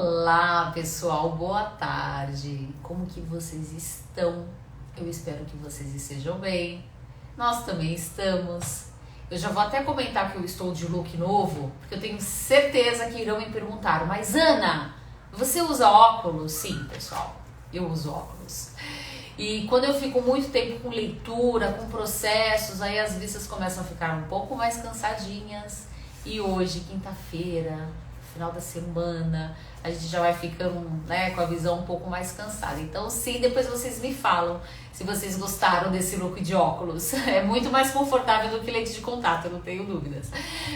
Olá, pessoal, boa tarde. Como que vocês estão? Eu espero que vocês estejam bem. Nós também estamos. Eu já vou até comentar que eu estou de look novo, porque eu tenho certeza que irão me perguntar, mas Ana, você usa óculos? Sim, pessoal, eu uso óculos. E quando eu fico muito tempo com leitura, com processos, aí as vistas começam a ficar um pouco mais cansadinhas. E hoje, quinta-feira, final da semana, a gente já vai ficando, né, com a visão um pouco mais cansada. Então, sim, depois vocês me falam se vocês gostaram desse look de óculos. É muito mais confortável do que lente de contato, eu não tenho dúvidas.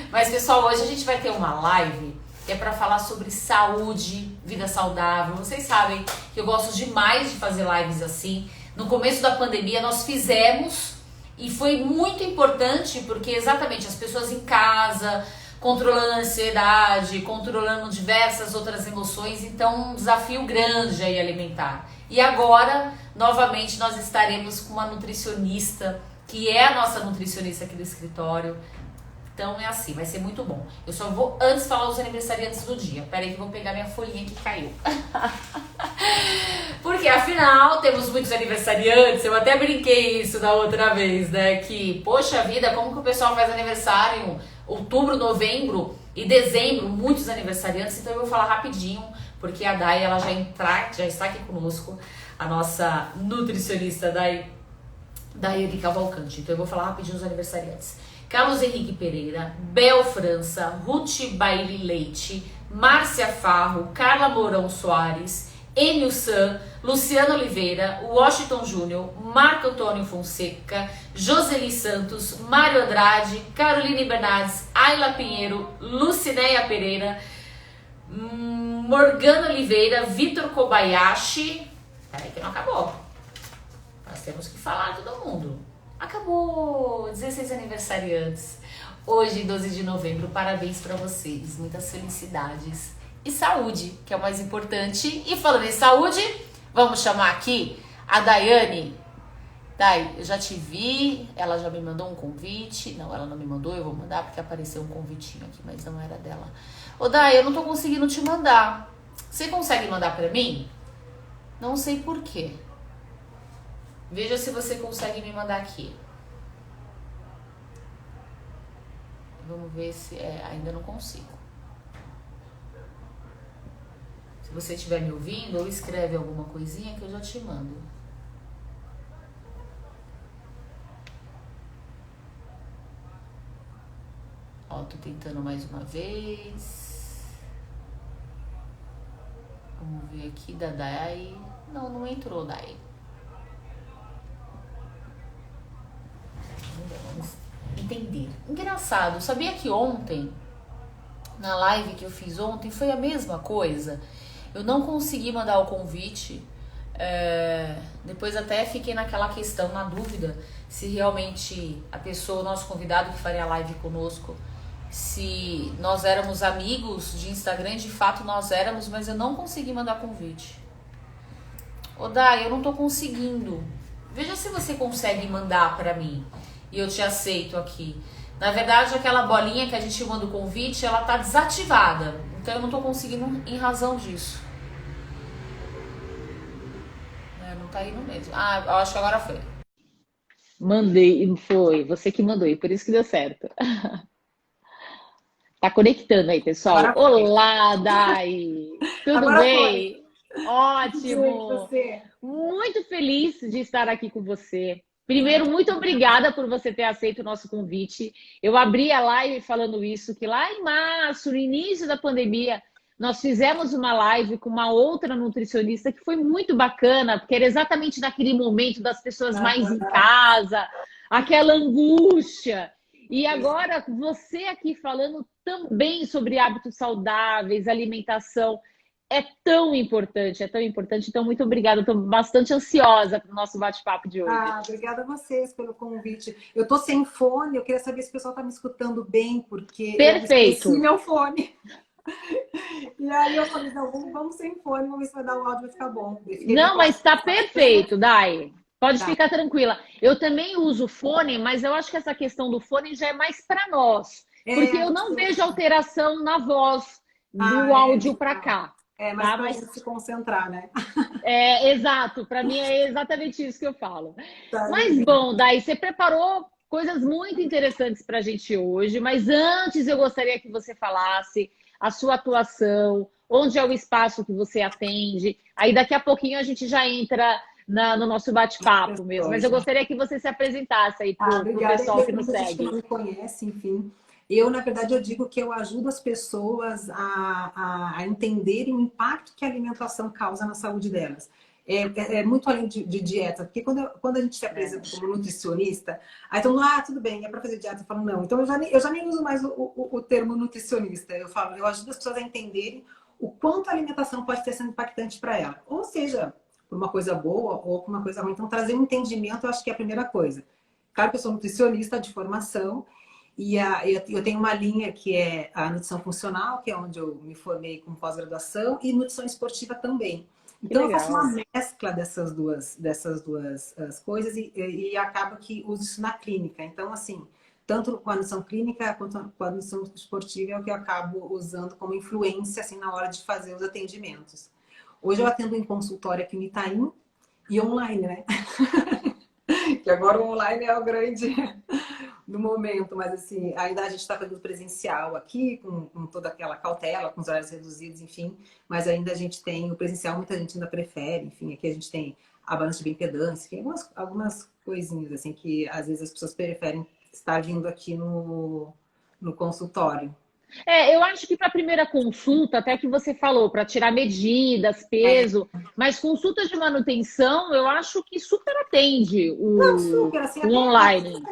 Mas, pessoal, hoje a gente vai ter uma live que é para falar sobre saúde, vida saudável. Vocês sabem que eu gosto demais de fazer lives assim. No começo da pandemia nós fizemos e foi muito importante porque exatamente as pessoas em casa, controlando a ansiedade, controlando diversas outras emoções, então um desafio grande aí alimentar. E agora, novamente, nós estaremos com uma nutricionista, que é a nossa nutricionista aqui do escritório. Então é assim, vai ser muito bom. Eu só vou antes falar os aniversariantes do dia. Pera aí que eu vou pegar minha folhinha que caiu. Porque afinal temos muitos aniversariantes. Eu até brinquei isso da outra vez, né? Que, poxa vida, como que o pessoal faz aniversário? Outubro, novembro e dezembro, muitos aniversariantes. Então eu vou falar rapidinho, porque a Day, ela já está aqui conosco, a nossa nutricionista Daiane Cavalcante. Então eu vou falar rapidinho os aniversariantes. Carlos Henrique Pereira, Bel França, Ruth Baile Leite, Márcia Farro, Carla Mourão Soares, Enio San, Luciano Oliveira, Washington Júnior, Marco Antônio Fonseca, Joseli Santos, Mário Andrade, Caroline Bernardes, Ayla Pinheiro, Lucinéia Pereira, Morgana Oliveira, Vitor Kobayashi. Peraí que não acabou. Nós temos que falar todo mundo. Acabou! 16 aniversariantes. Hoje, 12 de novembro, parabéns pra vocês. Muitas felicidades. E saúde, que é o mais importante. E falando em saúde, vamos chamar aqui a Daiane. Dai, eu já te vi, ela já me mandou um convite. Não, ela não me mandou, eu vou mandar porque apareceu um convitinho aqui, mas não era dela. Ô Dai, eu não tô conseguindo te mandar. Você consegue mandar pra mim? Não sei por quê. Veja se você consegue me mandar aqui. Vamos ver se... ainda não consigo. Se você estiver me ouvindo, ou escreve alguma coisinha que eu já te mando. Ó, tô tentando mais uma vez. Vamos ver aqui da Dai. Não, não entrou, Dai. Vamos entender. Engraçado, sabia que ontem, na live que eu fiz ontem, foi a mesma coisa? Eu não consegui mandar o convite. Depois até fiquei naquela questão, na dúvida, se realmente a pessoa, o nosso convidado que faria a live conosco, se nós éramos amigos de Instagram, de fato nós éramos, mas eu não consegui mandar convite. Ô Dai, eu não tô conseguindo. Veja se você consegue mandar pra mim. E eu te aceito aqui. Na verdade, aquela bolinha que a gente manda o convite, ela tá desativada. Então eu não tô conseguindo em razão disso. Não tá indo mesmo. Ah, eu acho que agora foi. Mandei, foi. Você que mandou, e por isso que deu certo. Tá conectando aí, pessoal. Agora foi. Olá, Dai! Tudo Agora bem? foi. Ótimo! Você. Muito feliz de estar aqui com você. Primeiro, muito obrigada por você ter aceito o nosso convite. Eu abri a live falando isso, que lá em março, no início da pandemia, nós fizemos uma live com uma outra nutricionista que foi muito bacana, porque era exatamente naquele momento das pessoas mais em casa, aquela angústia. E agora, você aqui falando também sobre hábitos saudáveis, alimentação, é tão importante, é tão importante. Então, muito obrigada. Estou bastante ansiosa para o nosso bate-papo de hoje. Obrigada a vocês pelo convite. Eu estou sem fone, eu queria saber se o pessoal está me escutando bem, porque Perfeito. eu esqueci meu fone. E aí eu falei, não, vamos sem fone, vamos ver se vai dar o áudio, vai ficar bom. Não, mas está perfeito, Dai. Pode Tá. ficar tranquila. Eu também uso fone, mas eu acho que essa questão do fone já é mais para nós. Porque eu não vejo alteração na voz do áudio para cá. É, mas tá? para Mas se concentrar, né? exato, para mim é exatamente isso que eu falo. Tá Mas legal. bom, Dai, você preparou coisas muito interessantes para a gente hoje, mas antes eu gostaria que você falasse a sua atuação, onde é o espaço que você atende. Aí daqui a pouquinho a gente já entra no nosso bate-papo mesmo, mas eu gostaria que você se apresentasse aí para o Obrigada. pessoal E que tem nos muita gente que segue. não me conhece, enfim. Eu, na verdade, eu digo que eu ajudo as pessoas a entenderem o impacto que a alimentação causa na saúde delas. É muito além de dieta, porque quando a gente se apresenta como nutricionista, aí todo mundo, tudo bem, é para fazer dieta. Eu falo, não. Então, eu já nem uso mais o termo nutricionista. Eu falo, eu ajudo as pessoas a entenderem o quanto a alimentação pode ter sido impactante para ela. Ou seja, por uma coisa boa ou por uma coisa ruim. Então, trazer um entendimento, eu acho que é a primeira coisa. Claro que eu sou nutricionista de formação e eu tenho uma linha que é a nutrição funcional, que é onde eu me formei com pós-graduação, e nutrição esportiva também. Que Então eu faço legal. uma mescla dessas duas coisas e acabo que uso isso na clínica. Então, assim, tanto com a nutrição clínica quanto com a nutrição esportiva é o que eu acabo usando como influência assim, na hora de fazer os atendimentos. Hoje eu atendo em consultório aqui no Itaim e online, né? Que agora o online é o grande do momento, mas assim, ainda a gente está fazendo presencial aqui, com toda aquela cautela, com os horários reduzidos, enfim, mas ainda a gente tem o presencial, muita gente ainda prefere, enfim, aqui a gente tem a balança de bioimpedância, tem algumas coisinhas, assim, que às vezes as pessoas preferem estar vindo aqui no consultório. Eu acho que para a primeira consulta, até que você falou, para tirar medidas, É, peso, mas consulta de manutenção, eu acho que super atende não, o, super, assim, o até online.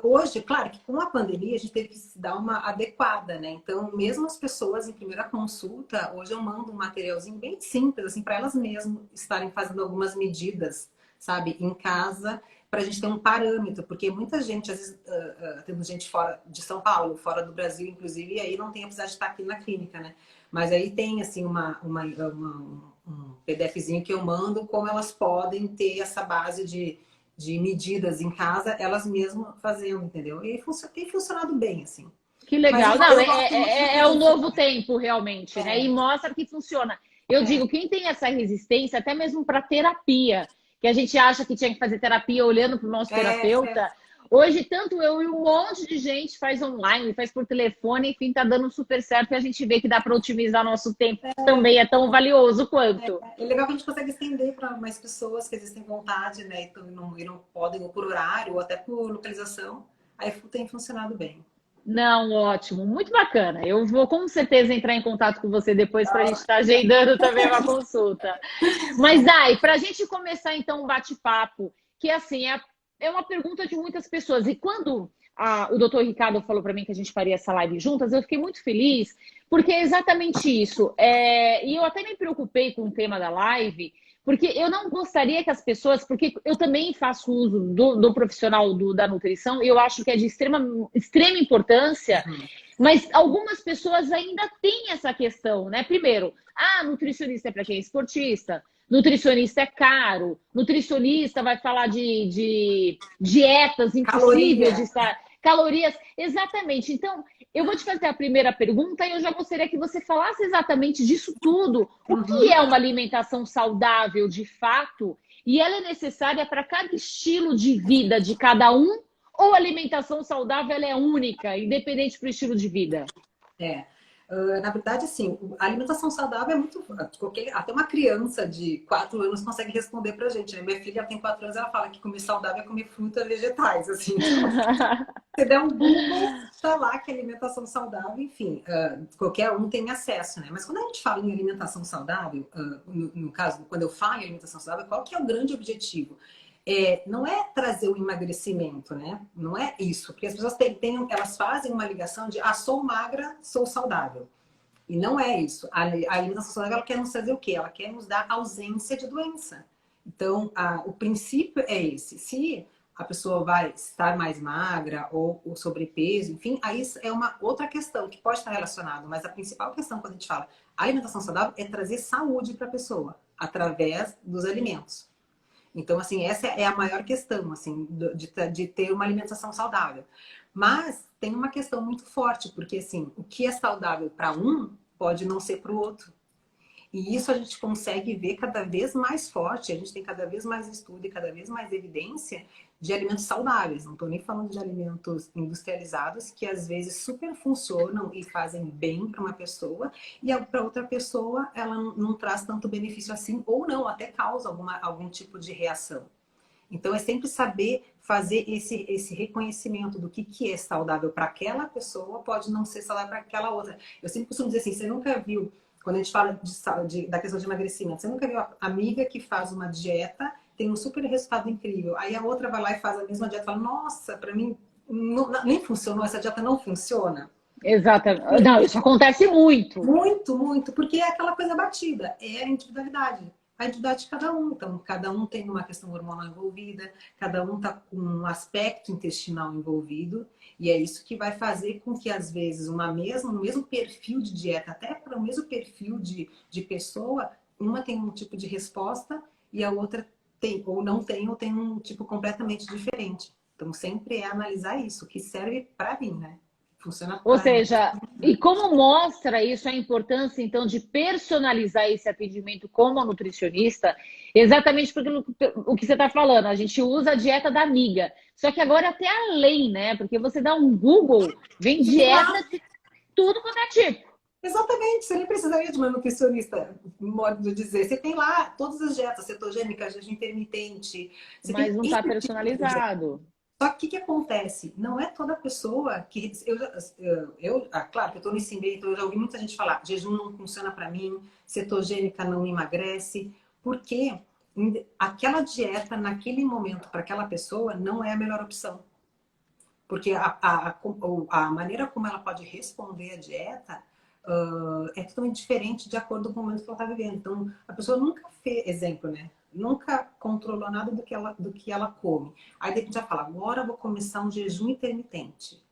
hoje, claro que com a pandemia a gente teve que se dar uma adequada, né? Então, mesmo as pessoas em primeira consulta, hoje eu mando um materialzinho bem simples, assim, para elas mesmas estarem fazendo algumas medidas, sabe, em casa, para a gente ter um parâmetro, porque muita gente, às vezes, temos gente fora de São Paulo, fora do Brasil, inclusive, e aí não tem a precisar de estar aqui na clínica, né? Mas aí tem, assim, um PDFzinho que eu mando, como elas podem ter essa base de medidas em casa, elas mesmas fazendo, entendeu? E tem funcionado bem, assim. Que Mas legal. Não, eu gosto muito do é o novo presencial. tempo, realmente, né? E É, mostra que funciona. Eu é, digo, quem tem essa resistência, até mesmo para terapia, que a gente acha que tinha que fazer terapia olhando para o nosso é. terapeuta, hoje, tanto eu e um monte de gente faz online, faz por telefone, enfim, tá dando super certo e a gente vê que dá para otimizar nosso tempo, que também é tão valioso quanto. É legal que a gente consegue estender para mais pessoas que existem vontade, né? E não podem, ou por horário, ou até por localização. Aí tem funcionado bem. Não, ótimo, muito bacana. Eu vou com certeza entrar em contato com você depois para a gente estar agendando também uma consulta. Mas, Dai, para a gente começar então um bate-papo, que assim, é uma pergunta de muitas pessoas. E quando o doutor Ricardo falou para mim que a gente faria essa live juntas, eu fiquei muito feliz, porque é exatamente isso. E eu até me preocupei com o tema da live, porque eu não gostaria que as pessoas, porque eu também faço uso do profissional da nutrição, e eu acho que é de extrema importância, mas algumas pessoas ainda têm essa questão, né? Primeiro, nutricionista é para quem é esportista, nutricionista é caro, nutricionista vai falar de dietas impossível de Caloria. estar, calorias, exatamente. Então, eu vou te fazer a primeira pergunta e eu já gostaria que você falasse exatamente disso tudo. O que Uhum. é uma alimentação saudável de fato? E ela é necessária para cada estilo de vida de cada um? Ou a alimentação saudável ela é única, independente do estilo de vida? É. Na verdade, assim, a alimentação saudável é muito. Até uma criança de 4 anos consegue responder pra gente, né? Minha filha tem 4 anos, ela fala que comer saudável é comer fruta e vegetais, assim. Então, você der um Google, tá lá que é alimentação saudável, enfim, qualquer um tem acesso, né? Mas quando a gente fala em alimentação saudável, no caso, quando eu falo em alimentação saudável, qual que é o grande objetivo? Não é trazer o emagrecimento, né? Não é isso. Porque as pessoas elas fazem uma ligação de sou magra, sou saudável. E não é isso. A alimentação saudável ela quer nos fazer o quê? Ela quer nos dar ausência de doença. Então, o princípio é esse. Se a pessoa vai estar mais magra ou sobrepeso, enfim, aí é uma outra questão que pode estar relacionada. Mas a principal questão quando a gente fala alimentação saudável é trazer saúde para a pessoa através dos alimentos. Então, assim, essa é a maior questão, assim, de ter uma alimentação saudável. Mas tem uma questão muito forte, porque, assim, o que é saudável para um pode não ser para o outro. E isso a gente consegue ver cada vez mais forte, a gente tem cada vez mais estudo e cada vez mais evidência de alimentos saudáveis. Não estou nem falando de alimentos industrializados que às vezes super funcionam e fazem bem para uma pessoa e para outra pessoa ela não traz tanto benefício assim ou não, até causa algum tipo de reação. Então é sempre saber fazer esse reconhecimento do que é saudável para aquela pessoa pode não ser saudável para aquela outra. Eu sempre costumo dizer assim, você nunca viu, quando a gente fala da questão de emagrecimento, você nunca viu a amiga que faz uma dieta, tem um super resultado incrível, aí a outra vai lá e faz a mesma dieta e fala, nossa, para mim nem funcionou, essa dieta não funciona. Exatamente. Não, isso acontece muito. Muito, muito, porque é aquela coisa batida, é a individualidade. A individualidade de cada um. Então, cada um tem uma questão hormonal envolvida, cada um está com um aspecto intestinal envolvido, e é isso que vai fazer com que, às vezes, o mesmo perfil de dieta, até para o mesmo perfil de pessoa, uma tem um tipo de resposta e a outra tem, ou não tem, ou tem um tipo completamente diferente. Então, sempre é analisar isso, que serve para mim, né? Funciona Ou para mim. seja, e como mostra isso a importância, então, de personalizar esse atendimento como a nutricionista, exatamente porque o que você está falando, a gente usa a dieta da amiga. Só que agora é até além, né? Porque você dá um Google, vem dieta de tudo quanto é tipo. Exatamente, você nem precisaria de uma nutricionista, modo de dizer. Você tem lá todas as dietas, cetogênica, jejum intermitente. Você Mas tem não está esse tipo de dieta. personalizado. Só que o que acontece? Não é toda pessoa que... claro que eu estou nesse meio, então eu já ouvi muita gente falar jejum não funciona para mim, cetogênica não me emagrece, porque aquela dieta, naquele momento, para aquela pessoa, não é a melhor opção. Porque a maneira como ela pode responder à dieta é totalmente diferente de acordo com o momento que ela está vivendo. Então, a pessoa nunca fez, exemplo, né? Nunca controlou nada do que ela come. Aí de repente já fala, agora eu vou começar um jejum intermitente.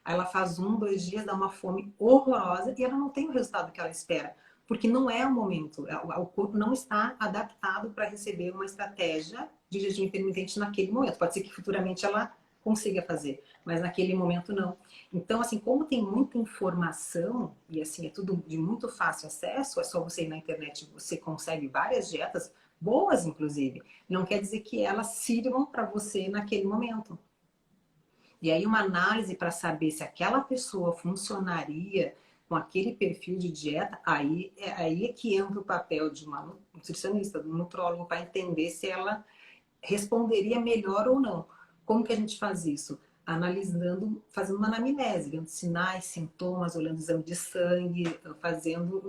Aí ela faz 1, 2 dias, dá uma fome horrorosa e ela não tem o resultado que ela espera. Porque não é o momento. O corpo não está adaptado para receber uma estratégia de jejum intermitente naquele momento. Pode ser que futuramente ela consiga fazer, mas naquele momento não. Então, assim, como tem muita informação e assim é tudo de muito fácil acesso, é só você ir na internet, você consegue várias dietas boas, inclusive. Não quer dizer que elas sirvam para você naquele momento. E aí uma análise para saber se aquela pessoa funcionaria com aquele perfil de dieta, aí é que entra o papel de uma nutricionista, do nutrólogo, para entender se ela responderia melhor ou não. Como que a gente faz isso? Analisando, fazendo uma anamnese, vendo sinais, sintomas, olhando o exame de sangue, fazendo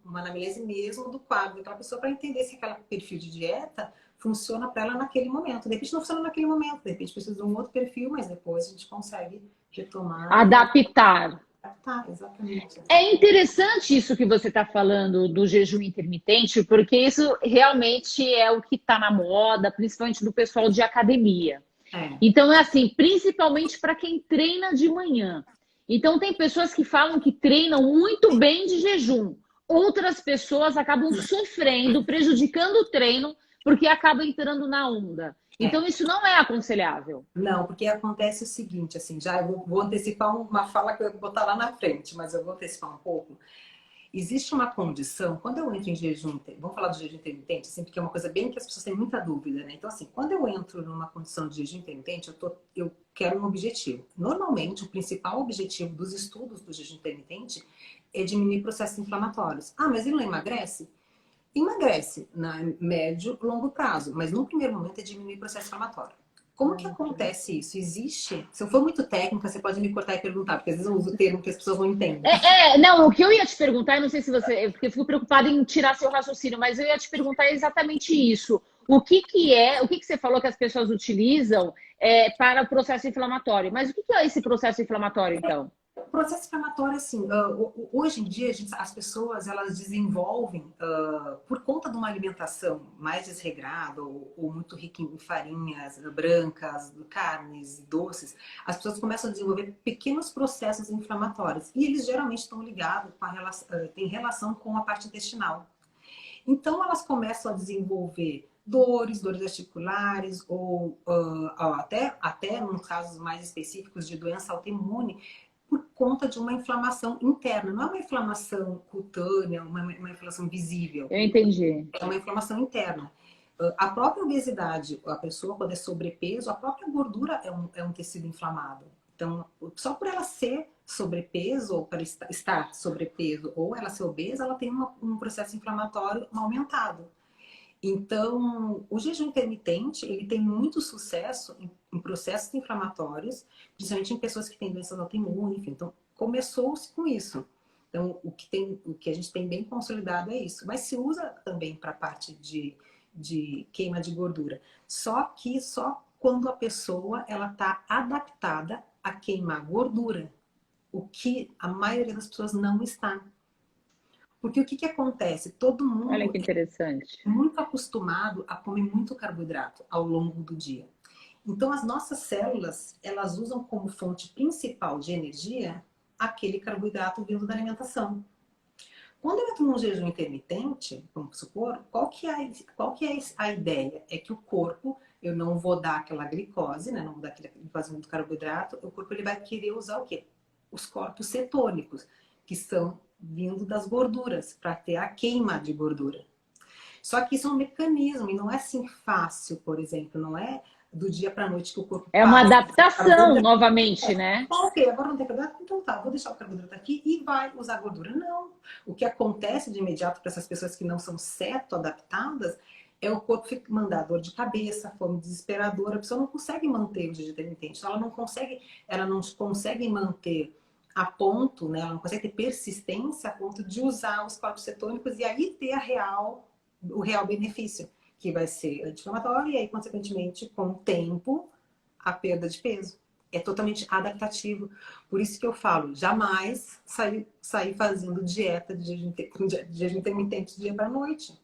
uma anamnese mesmo do quadro daquela pessoa para entender se aquele perfil de dieta funciona para ela naquele momento. De repente não funciona naquele momento, de repente precisa de um outro perfil, mas depois a gente consegue retomar. Adaptar. Tá, exatamente. É interessante isso que você está falando do jejum intermitente, porque isso realmente é o que está na moda, principalmente do pessoal de academia. É. Então, é assim, principalmente para quem treina de manhã. Então, tem pessoas que falam que treinam muito bem de jejum. Outras pessoas acabam sofrendo, prejudicando o treino, porque acabam entrando na onda. Então, isso não é aconselhável. Não, porque acontece o seguinte, assim, já eu vou antecipar uma fala que eu vou botar lá na frente, mas eu vou antecipar um pouco. Existe uma condição, quando eu entro em jejum, vamos falar do jejum intermitente, assim, porque é uma coisa bem que as pessoas têm muita dúvida, né? Então, assim, quando eu entro numa condição de jejum intermitente, eu quero um objetivo. Normalmente, o principal objetivo dos estudos do jejum intermitente é diminuir processos inflamatórios. Ah, mas ele não emagrece? Emagrece na médio, longo prazo, mas no primeiro momento é diminuir o processo inflamatório. Como que acontece isso? Existe? Se eu for muito técnica, você pode me cortar e perguntar, porque às vezes eu uso o termo que as pessoas não entendem. Não, o que eu ia te perguntar, eu não sei se você, porque eu fico preocupada em tirar seu raciocínio, mas eu ia te perguntar exatamente isso. O que você falou que as pessoas utilizam para o processo inflamatório? Mas o que é esse processo inflamatório, então? O processo inflamatório, assim, hoje em dia as pessoas elas desenvolvem, por conta de uma alimentação mais desregrada ou muito rica em farinhas brancas, carnes, doces, as pessoas começam a desenvolver pequenos processos inflamatórios. E eles geralmente estão ligados têm relação com a parte intestinal. Então elas começam a desenvolver dores articulares ou até nos casos mais específicos de doença autoimune, por conta de uma inflamação interna. Não é uma inflamação cutânea, uma inflamação visível. Eu entendi. É uma inflamação interna. A própria obesidade, a pessoa quando é sobrepeso, a própria gordura é um tecido inflamado. Então, só por ela ser sobrepeso, ou para estar sobrepeso, ou ela ser obesa, ela tem um processo inflamatório aumentado. Então, o jejum intermitente, ele tem muito sucesso em processos inflamatórios, principalmente em pessoas que têm doenças autoimunes, enfim. Então, começou-se com isso. Então, o que a gente tem bem consolidado é isso. Mas se usa também para a parte de queima de gordura. Só que só quando a pessoa ela está adaptada a queimar gordura, o que a maioria das pessoas não está. Porque o que acontece? Todo mundo Olha que interessante. é muito acostumado a comer muito carboidrato ao longo do dia. Então, as nossas células, elas usam como fonte principal de energia aquele carboidrato vindo da alimentação. Quando eu entro num jejum intermitente, vamos supor, qual que é a ideia? É que o corpo, eu não vou dar aquela glicose, né? Não vou dar aquela glicose do carboidrato, o corpo ele vai querer usar o quê? Os corpos cetônicos, que são vindo das gorduras, para ter a queima de gordura. Só que isso é um mecanismo, e não é assim fácil, por exemplo, não é do dia para a noite que o corpo É uma adaptação, novamente, né? Ok, agora não tem carboidrato, então tá, vou deixar o carboidrato aqui e vai usar gordura. Não. O que acontece de imediato para essas pessoas que não são ceto-adaptadas é o corpo mandar dor de cabeça, fome desesperadora, a pessoa não consegue manter o jejum intermitente, ela não consegue manter a ponto, né? Ela não consegue ter persistência a ponto de usar os corpos cetônicos e aí ter o real benefício, que vai ser anti-inflamatório e aí, consequentemente, com o tempo, a perda de peso. É totalmente adaptativo. Por isso que eu falo, jamais sair fazendo dieta de jejum intermitente do dia para a noite.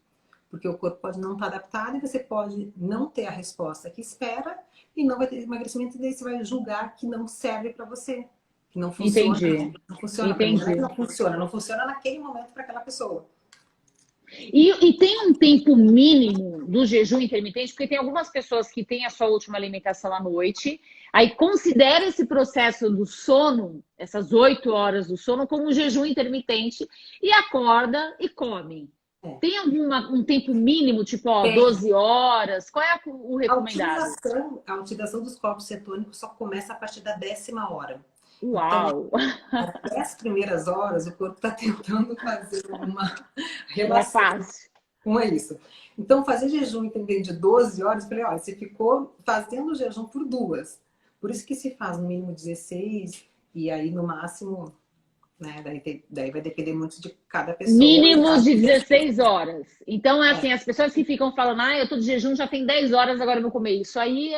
Porque o corpo pode não estar adaptado e você pode não ter a resposta que espera e não vai ter emagrecimento e daí você vai julgar que não serve para você. Que não funciona. Entendi. Não funciona. Entendi. Não funciona naquele momento para aquela pessoa. E tem um tempo mínimo do jejum intermitente, porque tem algumas pessoas que têm a sua última alimentação à noite, aí considera esse processo do sono, essas 8 horas do sono, como um jejum intermitente e acorda e come. É. Tem um tempo mínimo, tipo, 12 horas? Qual é o recomendado? A utilização dos corpos cetônicos só começa a partir da 10ª hora. Uau! Então, até as primeiras horas, o corpo está tentando fazer uma relação com isso. Então, fazer jejum intermitente de 12 horas, eu falei, olha, você ficou fazendo o jejum por 2. Por isso que se faz no mínimo 16 e aí no máximo, né, daí vai depender muito de cada pessoa. Mínimo de 16 horas. Então, é assim, as pessoas que ficam falando, eu tô de jejum já tem 10 horas, agora eu vou comer isso. Aí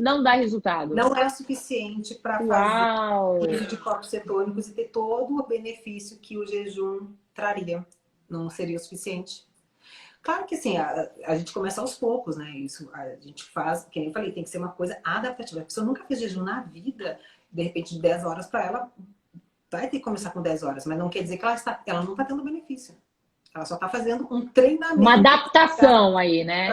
não dá resultado. Não é o suficiente para fazer uso de corpos cetônicos e ter todo o benefício que o jejum traria. Não seria o suficiente. Claro que assim, a gente começa aos poucos, né? Isso a gente faz, como eu falei, tem que ser uma coisa adaptativa. A pessoa nunca fez jejum na vida, de repente, de 10 horas para ela, vai ter que começar com 10 horas, mas não quer dizer que ela não está tendo benefício. Ela só está fazendo um treinamento. Uma adaptação aí, né?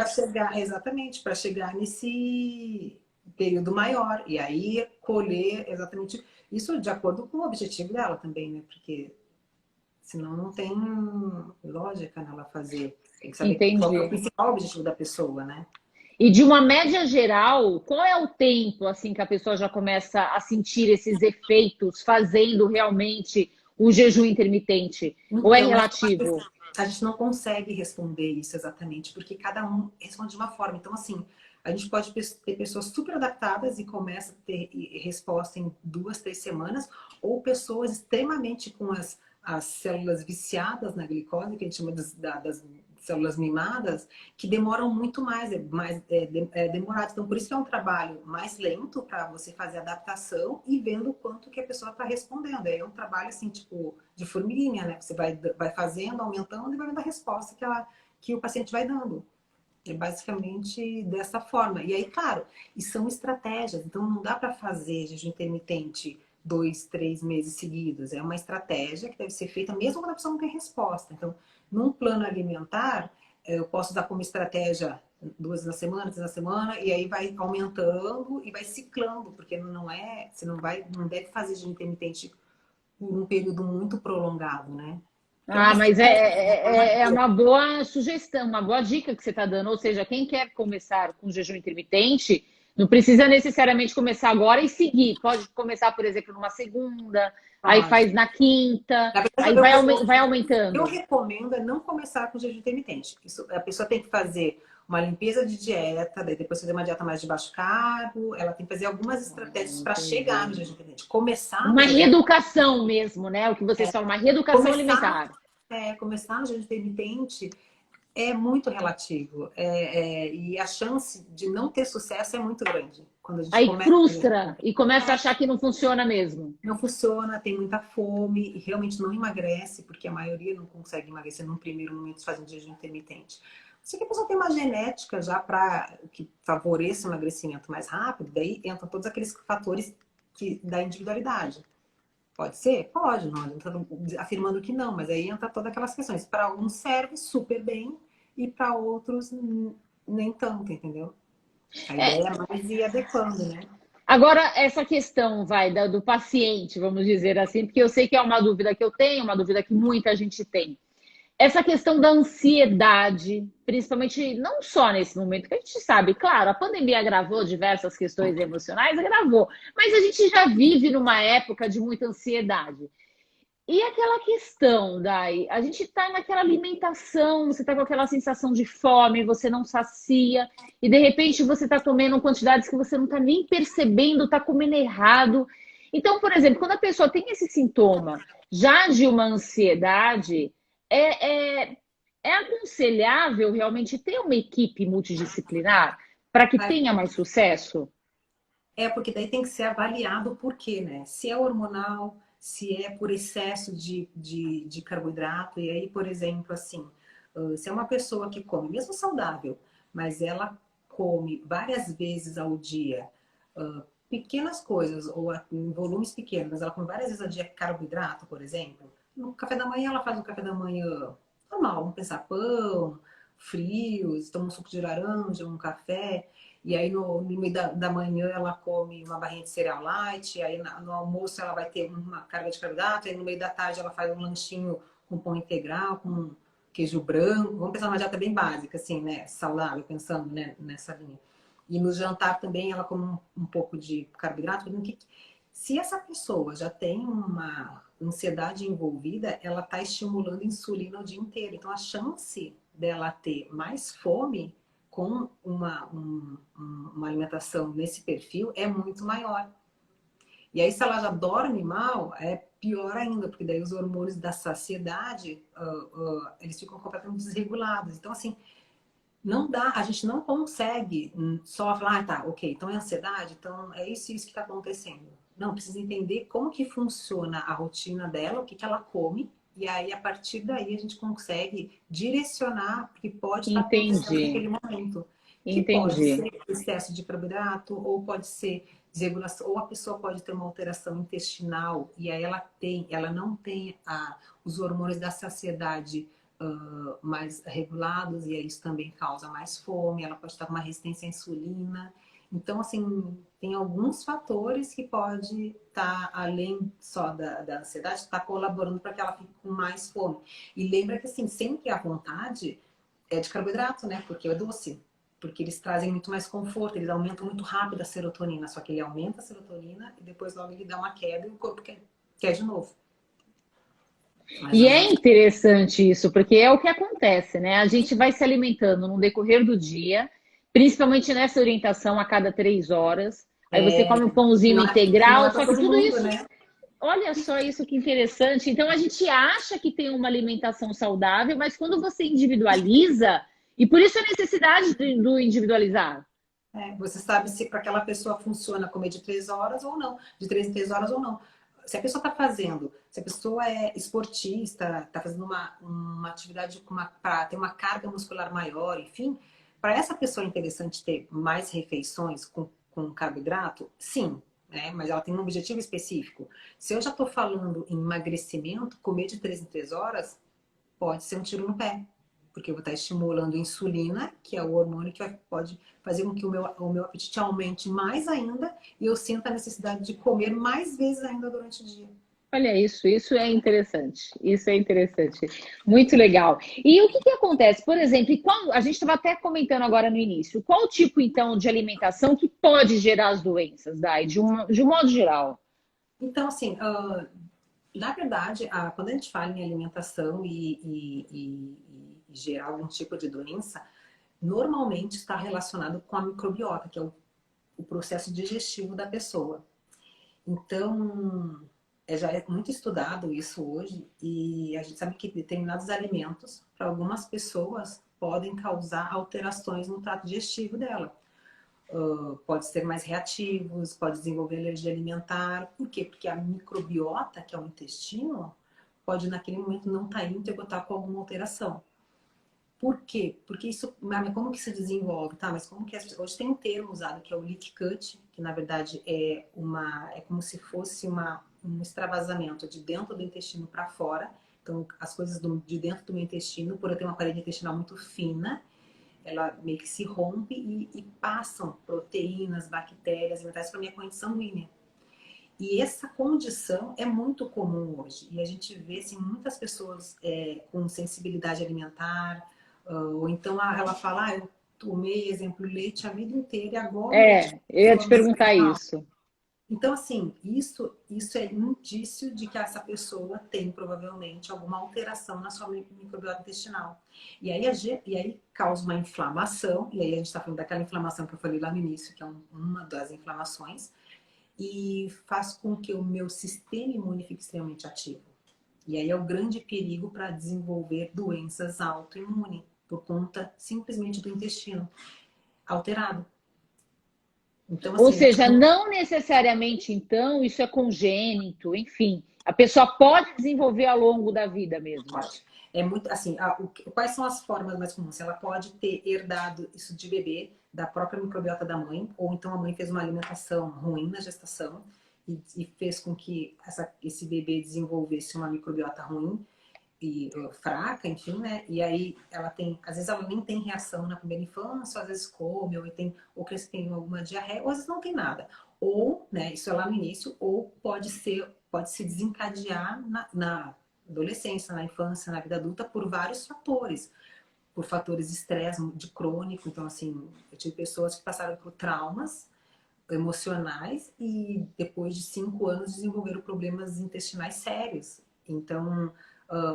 Exatamente, para chegar nesse período maior. E aí colher exatamente isso de acordo com o objetivo dela também, né? Porque senão não tem lógica nela fazer. Tem que saber qual é o principal objetivo da pessoa, né? E de uma média geral, qual é o tempo assim que a pessoa já começa a sentir esses efeitos fazendo realmente o jejum intermitente? Então, ou é relativo? A gente não consegue responder isso exatamente, porque cada um responde de uma forma. Então, assim, a gente pode ter pessoas super adaptadas e começa a ter resposta em 2, 3 semanas, ou pessoas extremamente com as células viciadas na glicose, que a gente chama das células mimadas, que demoram muito mais, demorado. Então, por isso que é um trabalho mais lento para você fazer adaptação e vendo o quanto que a pessoa está respondendo. É um trabalho, assim, tipo, de formiguinha, né? Você vai fazendo, aumentando e vai vendo a resposta que o paciente vai dando. É basicamente dessa forma. E aí, claro, e são estratégias. Então, não dá para fazer jejum intermitente 2, 3 meses seguidos. É uma estratégia que deve ser feita mesmo quando a pessoa não tem resposta. Então, num plano alimentar, eu posso dar como estratégia 2 na semana, 3 na semana, e aí vai aumentando e vai ciclando, porque você não deve fazer jejum intermitente por um período muito prolongado, né? Porque é Ah, uma mas é estratégia. uma boa sugestão, uma boa dica que você está dando. Ou seja, quem quer começar com jejum intermitente, não precisa necessariamente começar agora e seguir. Pode começar, por exemplo, numa segunda, aí Pode. faz na quinta, Na verdade, aí vai eu aumentando. recomendo é não começar com jejum intermitente. Isso, a pessoa tem que fazer uma limpeza de dieta, daí depois fazer uma dieta mais de baixo carbo, ela tem que fazer algumas estratégias para chegar no Entendi. jejum intermitente. Começar no Uma jejum, reeducação mesmo, né? O que vocês falam, uma reeducação começar, alimentar. começar no jejum intermitente é muito relativo. E a chance de não ter sucesso é muito grande. Quando a gente Aí começa no jejum frustra intermitente. e começa a achar que não funciona mesmo. Não funciona, tem muita fome e realmente não emagrece, porque a maioria não consegue emagrecer num primeiro momento fazendo jejum intermitente. Se a pessoa tem uma genética já para que favoreça o emagrecimento mais rápido, daí entram todos aqueles fatores da individualidade. Pode ser? Pode, não estou afirmando que não, mas aí entra todas aquelas questões. Para alguns serve super bem e para outros nem tanto, entendeu? A É, ideia é mais ir adequando, né? agora, essa questão do paciente, vamos dizer assim, porque eu sei que é uma dúvida que eu tenho, uma dúvida que muita gente tem. Essa questão da ansiedade, principalmente não só nesse momento, que a gente sabe, claro, a pandemia agravou diversas questões emocionais, agravou, mas a gente já vive numa época de muita ansiedade. E aquela questão, Dai, a gente está naquela alimentação, você está com aquela sensação de fome, você não sacia, e de repente você está comendo quantidades que você não está nem percebendo, está comendo errado. Então, por exemplo, quando a pessoa tem esse sintoma já de uma ansiedade, é, é, é aconselhável realmente ter uma equipe multidisciplinar para que tenha mais sucesso? Porque daí tem que ser avaliado o porquê, né? Se é hormonal, se é por excesso de carboidrato. E aí, por exemplo, assim, se é uma pessoa que come, mesmo saudável, mas ela come várias vezes ao dia, pequenas coisas, ou em volumes pequenos, mas ela come várias vezes ao dia carboidrato, por exemplo, no café da manhã ela faz um café da manhã normal, vamos pensar pão, frios, toma um suco de laranja, um café. E aí no meio da manhã ela come uma barrinha de cereal light, aí no almoço ela vai ter uma carga de carboidrato, aí no meio da tarde ela faz um lanchinho com pão integral, com queijo branco. Vamos pensar numa dieta bem básica, assim, né? Saudável, pensando, né, nessa linha. E no jantar também ela come um pouco de carboidrato. Se essa pessoa já tem uma ansiedade envolvida, ela está estimulando a insulina o dia inteiro. Então a chance dela ter mais fome com uma alimentação nesse perfil é muito maior. E aí, se ela já dorme mal, é pior ainda, porque daí os hormônios da saciedade, eles ficam completamente desregulados. Então, assim, não dá, a gente não consegue só falar, tá, ok, então é ansiedade, então é isso e isso que está acontecendo. Não, precisa entender como que funciona a rotina dela, o que ela come, e aí a partir daí a gente consegue direcionar o que pode estar acontecendo Entendi, naquele momento. Que pode entendi. ser excesso de carboidrato, ou pode ser desregulação, ou a pessoa pode ter uma alteração intestinal, e aí ela não tem os hormônios da saciedade mais regulados, e aí isso também causa mais fome, ela pode estar com uma resistência à insulina. Então, assim, tem alguns fatores que pode estar, além só da ansiedade, estar colaborando para que ela fique com mais fome. E lembra que, assim, sempre a vontade é de carboidrato, né? Porque é doce. Porque eles trazem muito mais conforto, eles aumentam muito rápido a serotonina. Só que ele aumenta a serotonina e depois logo ele dá uma queda e o corpo quer de novo. Mais E ou é menos. interessante isso, porque é o que acontece, né? A gente vai se alimentando no decorrer do dia, principalmente nessa orientação a cada 3 horas. Aí você come um pãozinho Que não integral, é para só que todo tudo mundo, isso, né? olha só isso que interessante. Então a gente acha que tem uma alimentação saudável, mas quando você individualiza, e por isso a necessidade do individualizar. Você sabe se para aquela pessoa funciona comer de 3 horas ou não, de 3 em 3 horas ou não. Se a pessoa está fazendo, se a pessoa é esportista, está fazendo uma atividade para ter uma carga muscular maior, enfim, para essa pessoa é interessante ter mais refeições com carboidrato? Sim, né? Mas ela tem um objetivo específico. Se eu já estou falando em emagrecimento, comer de 3 em 3 horas pode ser um tiro no pé. porque eu vou estar estimulando a insulina, que é o hormônio que pode fazer com que o meu apetite aumente mais ainda e eu sinta a necessidade de comer mais vezes ainda durante o dia. Olha isso é interessante. Isso é interessante. Muito legal. E o que acontece? Por exemplo, a gente estava até comentando agora no início, qual tipo, então, de alimentação que pode gerar as doenças, Dai, de um modo geral? Então, assim, na verdade, quando a gente fala em alimentação e gerar algum tipo de doença, normalmente está relacionado com a microbiota, que é o processo digestivo da pessoa. Então, já é muito estudado isso hoje e a gente sabe que determinados alimentos, para algumas pessoas, podem causar alterações no trato digestivo dela. Pode ser mais reativos, pode desenvolver alergia alimentar. Por quê? Porque a microbiota, que é o intestino, pode naquele momento não estar íntegro, estar com alguma alteração. Por quê? Porque isso, mas como que se desenvolve, tá? Mas como que hoje tem um termo usado que é o leak gut, que na verdade é como se fosse um extravasamento de dentro do intestino para fora. Então, as coisas de dentro do meu intestino, por eu ter uma parede intestinal muito fina, ela meio que se rompe e passam proteínas, bactérias, metais para minha corrente sanguínea. E essa condição é muito comum hoje. E a gente vê assim, muitas pessoas com sensibilidade alimentar, ou então ela fala, eu tomei, exemplo, leite a vida inteira e agora... Eu ia te perguntar isso. Então, assim, isso é indício de que essa pessoa tem provavelmente alguma alteração na sua microbiota intestinal. E aí causa uma inflamação, e aí a gente está falando daquela inflamação que eu falei lá no início, que é uma das inflamações, e faz com que o meu sistema imune fique extremamente ativo. E aí é o grande perigo para desenvolver doenças autoimunes, por conta simplesmente do intestino alterado. Então, assim, Ou seja, não necessariamente, então, isso é congênito, enfim. A pessoa pode desenvolver ao longo da vida mesmo. Pode. É muito assim, quais são as formas mais comuns? Ela pode ter herdado isso de bebê, da própria microbiota da mãe, ou então a mãe fez uma alimentação ruim na gestação e fez com que esse bebê desenvolvesse uma microbiota ruim e fraca, enfim, né? E aí ela tem, às vezes ela nem tem reação na primeira infância, às vezes come, ou que tem alguma diarreia, ou às vezes não tem nada. Ou, né, isso é lá no início, ou pode se desencadear na adolescência, na infância, na vida adulta, por vários fatores. Por fatores de estresse de crônico. Então, assim, eu tive pessoas que passaram por traumas emocionais e depois de 5 anos desenvolveram problemas intestinais sérios. Então,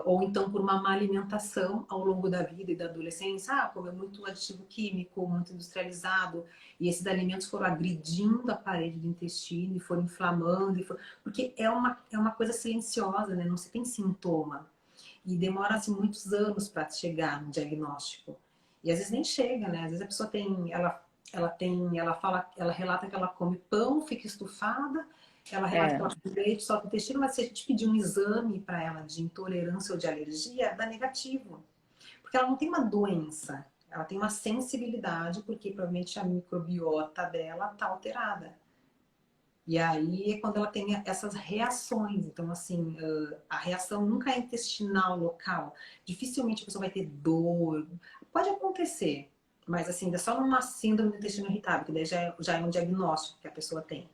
ou então por uma má alimentação ao longo da vida e da adolescência, comeu muito aditivo químico, muito industrializado, e esses alimentos foram agredindo a parede do intestino e foram inflamando, porque é uma coisa silenciosa, né? Não se tem sintoma. E demora assim, muitos anos para chegar no diagnóstico. E às vezes nem chega, né? Às vezes a pessoa ela relata que ela come pão, fica estufada, ela relata que ela come leite, só o intestino, mas se a gente pedir um exame para ela de intolerância ou de alergia, dá negativo. Porque ela não tem uma doença, ela tem uma sensibilidade, porque provavelmente a microbiota dela está alterada. E aí é quando ela tem essas reações. Então, assim, a reação nunca é intestinal local. Dificilmente a pessoa vai ter dor. Pode acontecer, mas assim, é só numa síndrome do intestino irritável, que daí já é um diagnóstico que a pessoa tem.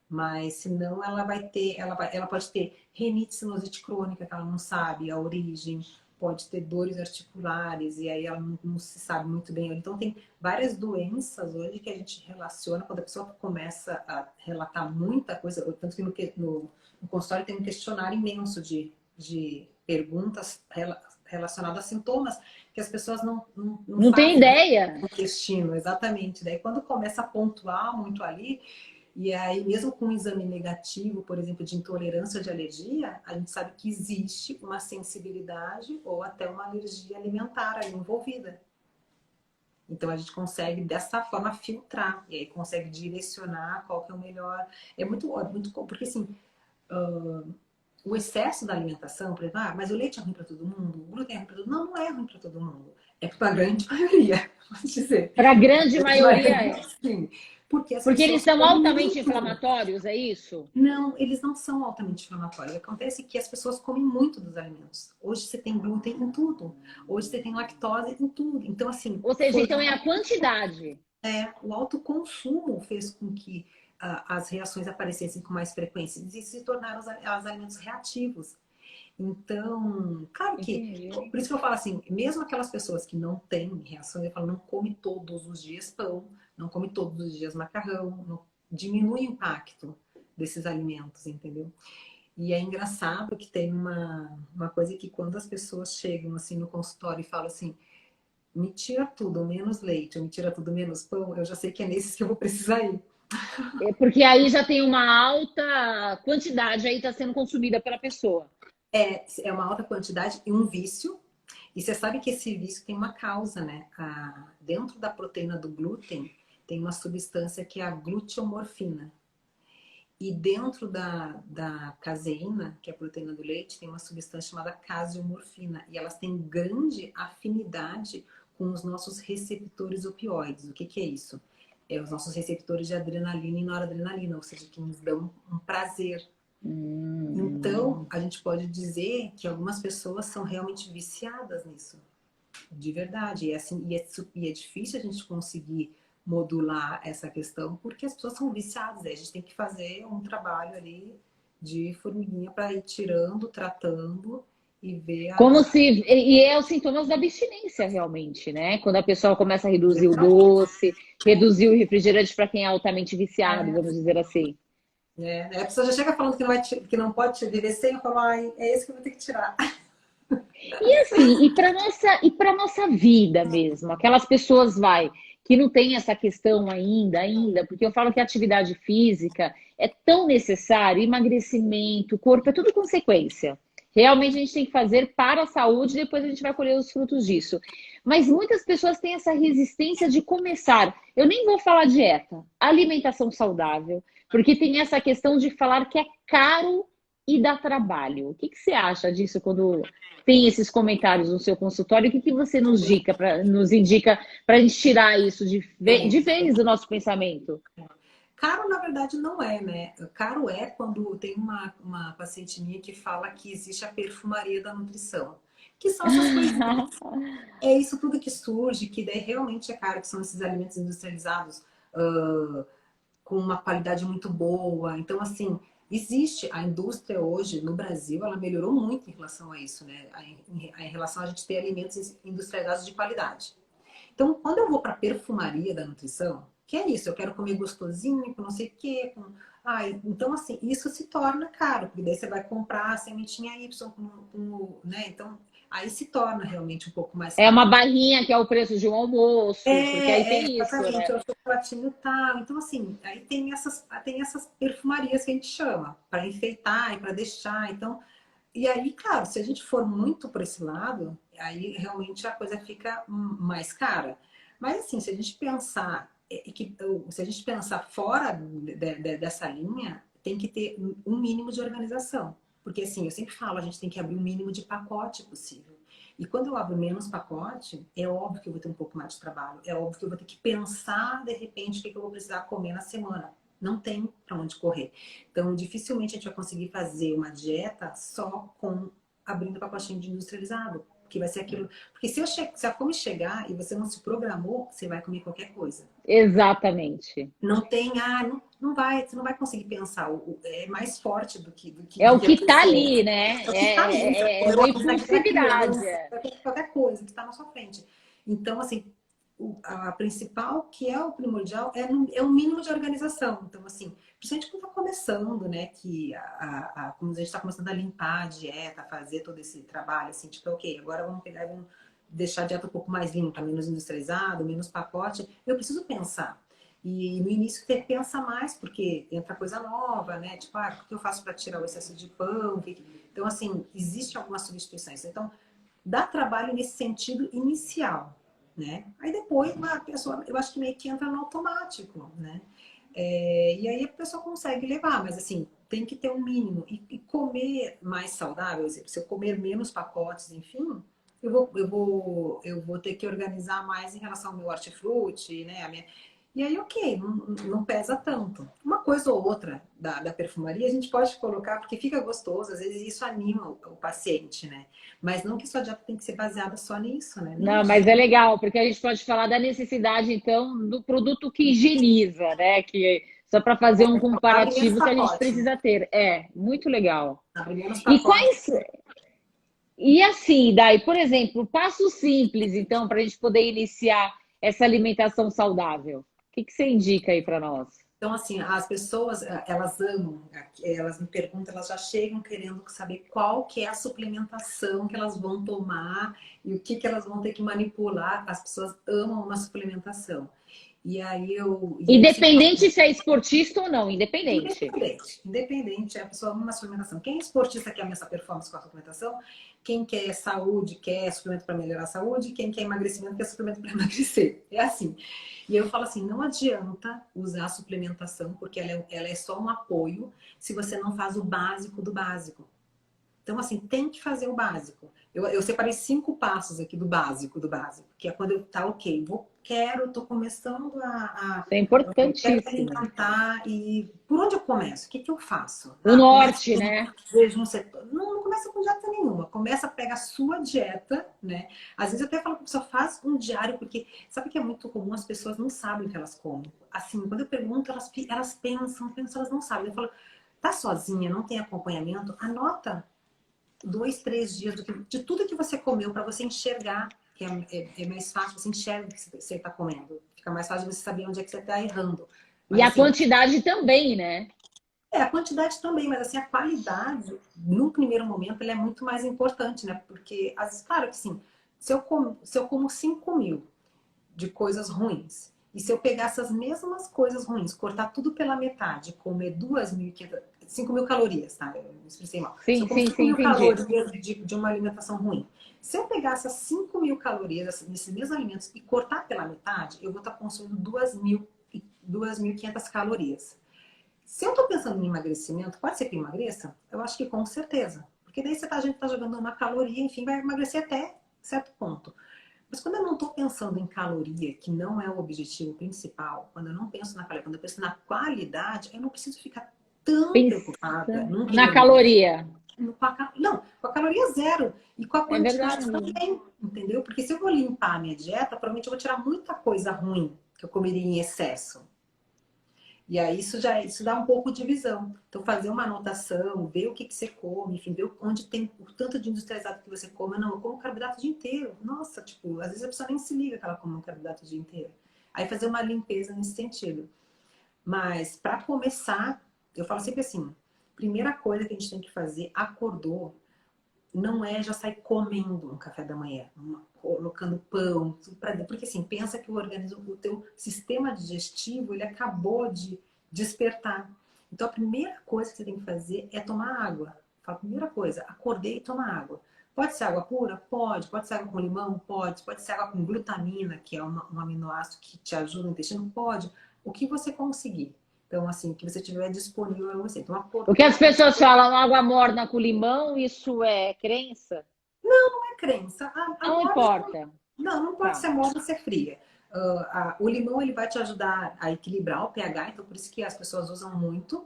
Mas senão ela pode ter rinite sinusite crônica, que ela não sabe a origem, pode ter dores articulares, e aí ela não se sabe muito bem. Então tem várias doenças hoje que a gente relaciona, quando a pessoa começa a relatar muita coisa, tanto que no consultório tem um questionário imenso de perguntas relacionadas a sintomas que as pessoas não tem ideia. O intestino, exatamente. Daí quando começa a pontuar muito ali, e aí mesmo com um exame negativo, por exemplo, de intolerância ou de alergia, a gente sabe que existe uma sensibilidade ou até uma alergia alimentar ali envolvida. Então a gente consegue dessa forma filtrar, e aí consegue direcionar qual que é o melhor. É muito porque assim, o excesso da alimentação, por exemplo, mas o leite é ruim para todo mundo, o glúten é ruim para todo mundo. Não, não é ruim para todo mundo. É para a grande maioria, vamos dizer. Para a grande maioria é. Sim. Porque as Porque eles pessoas são comem altamente muito. inflamatórios, é isso? Não, eles não são altamente inflamatórios. Acontece que as pessoas comem muito dos alimentos. Hoje você tem glúten em tudo. Hoje você tem lactose em tudo. Então, assim, Ou seja, então é a quantidade. o alto consumo fez com que as reações aparecessem com mais frequência e se tornaram os alimentos reativos. Então, claro que, Entendi. por isso que eu falo assim, mesmo aquelas pessoas que não têm reações, eu falo, não come todos os dias pão, não come todos os dias macarrão, não, diminui o impacto desses alimentos, entendeu? E é engraçado que tem uma coisa que quando as pessoas chegam assim no consultório e falam assim, me tira tudo menos leite, ou me tira tudo menos pão, eu já sei que é nesses que eu vou precisar ir. Porque aí já tem uma alta quantidade aí está sendo consumida pela pessoa. É uma alta quantidade e um vício. E você sabe que esse vício tem uma causa, né? Dentro da proteína do glúten tem uma substância que é a gluteomorfina. E dentro da caseína, que é a proteína do leite, tem uma substância chamada caseomorfina. E elas têm grande afinidade com os nossos receptores opioides. O que que é isso? É os nossos receptores de adrenalina e noradrenalina, ou seja, que nos dão um prazer. Então, a gente pode dizer que algumas pessoas são realmente viciadas nisso, de verdade. E, assim, e é difícil a gente conseguir modular essa questão, porque as pessoas são viciadas. Aí a gente tem que fazer um trabalho ali de formiguinha para ir tirando, tratando e ver Como se. E é os sintomas da abstinência, realmente, né? Quando a pessoa começa a reduzir o doce, reduzir o refrigerante para quem é altamente viciado, vamos dizer assim. A pessoa já chega falando que não pode viver sem, eu falo, ai, é esse que eu vou ter que tirar. E assim, e para nossa vida mesmo, aquelas pessoas que não tem essa questão ainda, porque eu falo que a atividade física é tão necessária, emagrecimento, corpo, é tudo consequência. Realmente a gente tem que fazer para a saúde, depois a gente vai colher os frutos disso. Mas muitas pessoas têm essa resistência de começar. Eu nem vou falar dieta, alimentação saudável, porque tem essa questão de falar que é caro e dá trabalho. O que que você acha disso quando tem esses comentários no seu consultório? O que que você nos indica para a gente tirar isso de vez do nosso pensamento? Caro, na verdade, não é, né? Caro é quando tem uma paciente minha que fala que existe a perfumaria da nutrição. Que são essas coisinhas. É isso tudo que surge, que daí realmente é caro, que são esses alimentos industrializados com uma qualidade muito boa. Então, assim, existe a indústria hoje no Brasil, ela melhorou muito em relação a isso, né? Em relação a gente ter alimentos industrializados de qualidade. Então, quando eu vou para a perfumaria da nutrição, que é isso, eu quero comer gostosinho, com não sei o quê. Então, assim, isso se torna caro, porque daí você vai comprar a sementinha Y, né? Então, aí se torna realmente um pouco mais É uma caro. barrinha que é o preço de um almoço, porque aí tem isso, Exatamente, né? é o chocolatinho tal. Então, assim, aí tem essas perfumarias que a gente chama, para enfeitar e para deixar. Então, e aí, claro, se a gente for muito por esse lado, aí realmente a coisa fica mais cara. Mas assim, se a gente pensar fora dessa linha, tem que ter um mínimo de organização. Porque assim, eu sempre falo, a gente tem que abrir o mínimo de pacote possível. E quando eu abro menos pacote, é óbvio que eu vou ter um pouco mais de trabalho. É óbvio que eu vou ter que pensar, de repente, o que eu vou precisar comer na semana. Não tem para onde correr. Então, dificilmente a gente vai conseguir fazer uma dieta só com abrindo pacotinho de industrializado. Que vai ser aquilo. Porque se a fome chegar e você não se programou, você vai comer qualquer coisa. Exatamente. Não tem, não vai, você não vai conseguir pensar. É mais forte do que, do que, É do o que a que está pessoa. ali, né? É o que está ali. Você É comeu uma uma coisa que era impulsividade. criança, qualquer coisa que está na sua frente. Então, assim, a principal, que é o primordial, é o mínimo de organização. Então, assim, principalmente quando está começando, né? Como a gente está começando a limpar a dieta, a fazer todo esse trabalho, assim, tipo, ok, agora vamos pegar e vamos deixar a dieta um pouco mais limpa, menos industrializado, menos pacote. Eu preciso pensar. E no início ter que pensar mais, porque entra coisa nova, né? Tipo, o que eu faço para tirar o excesso de pão? Então, assim, existe algumas substituições. Então, dá trabalho nesse sentido inicial, né? Aí depois a pessoa, eu acho que meio que entra no automático, né? E aí a pessoa consegue levar, mas assim, tem que ter um mínimo. E comer mais saudável, se eu comer menos pacotes, enfim, eu vou ter que organizar mais em relação ao meu hortifruti, né? E aí, ok, não pesa tanto. Uma coisa ou outra da perfumaria a gente pode colocar porque fica gostoso, às vezes isso anima o paciente, né? Mas não que sua dieta tem que ser baseada só nisso, né? Nem Não, de mas é legal, porque a gente pode falar da necessidade, então, do produto que higieniza, né? Que só para fazer um abre menos comparativo que a gente pacote. precisa ter. É, muito legal. Abre menos E pacote. quais. E assim, daí, por exemplo, passo simples, então, para a gente poder iniciar essa alimentação saudável. O que você indica aí para nós? Então, assim, as pessoas, elas amam, elas me perguntam, elas já chegam querendo saber qual que é a suplementação que elas vão tomar e o que que elas vão ter que manipular. As pessoas amam uma suplementação. E aí eu sempre falo, Independente se é esportista ou não, independente. independente, a pessoa ama uma suplementação. Quem é esportista quer essa performance com a suplementação, quem quer saúde quer suplemento para melhorar a saúde, quem quer emagrecimento quer suplemento para emagrecer. É assim. E eu falo assim, não adianta usar a suplementação, porque ela é só um apoio se você não faz o básico do básico. Então, assim, tem que fazer o básico. Eu separei 5 passos aqui do básico, que é quando eu tá ok, tô começando Isso é eu quero me importantíssimo. alimentar e por onde eu começo? O que que eu faço? O Ah, começa norte, com né? jejum setor. Não começa com dieta nenhuma. Começa, pega a sua dieta, né? Às vezes eu até falo para a pessoa, faz um diário, porque sabe que é muito comum, as pessoas não sabem o que elas comem. Assim, quando eu pergunto, elas pensam, elas não sabem. Eu falo, tá sozinha, não tem acompanhamento? Anota 2, 3 dias de tudo que você comeu para você enxergar, que é mais fácil, você enxerga o que você está comendo. Fica mais fácil você saber onde é que você está errando. E Mas a assim, quantidade também, né? a quantidade também, mas assim, a qualidade, num primeiro momento, ela é muito mais importante, né? Porque, às vezes, claro que assim, se eu como 5.000 de coisas ruins, e se eu pegar essas mesmas coisas ruins, cortar tudo pela metade, comer 2.500, 5.000 calorias, tá? Eu me expressei mal. Se Sim, eu como sim, cinco sim, mil entendi. calorias de uma alimentação ruim, se eu pegar essas 5.000 calorias nesses mesmos alimentos e cortar pela metade, eu vou estar consumindo 2.500 calorias. Se eu estou pensando em emagrecimento, pode ser que eu emagreça? Eu acho que com certeza. Porque daí a gente está jogando uma caloria, enfim, vai emagrecer até certo ponto. Mas quando eu não estou pensando em caloria, que não é o objetivo principal, quando eu não penso na caloria, quando eu penso na qualidade, eu não preciso ficar tão preocupada Pensa num na primeiro momento. caloria. Não, com a caloria zero e com a É quantidade verdade. também, entendeu? Porque se eu vou limpar a minha dieta, provavelmente eu vou tirar muita coisa ruim que eu comeria em excesso. E aí isso dá um pouco de visão. Então, fazer uma anotação, ver o que você come, enfim, ver onde tem o tanto de industrializado que você come. Não, eu como carboidrato o dia inteiro. Nossa, tipo, às vezes a pessoa nem se liga que ela come um carboidrato o dia inteiro. Aí fazer uma limpeza nesse sentido. Mas, para começar, eu falo sempre assim, primeira coisa que a gente tem que fazer, acordou, não é já sair comendo um café da manhã, colocando pão, porque assim, pensa que o organismo, o teu sistema digestivo, ele acabou de despertar. Então a primeira coisa que você tem que fazer é tomar água. A primeira coisa, acordei e toma água. Pode ser água pura? Pode. Pode ser água com limão? Pode. Pode ser água com glutamina, que é um aminoácido que te ajuda no intestino? Pode. O que você conseguir. Então, assim, o que você tiver disponível para você. Então, O que acordou, as pessoas falam, água morna com limão, isso é crença? é crença. A Não morna importa. não pode Tá. ser morno, ser fria. O limão ele vai te ajudar a equilibrar o pH, então por isso que as pessoas usam muito.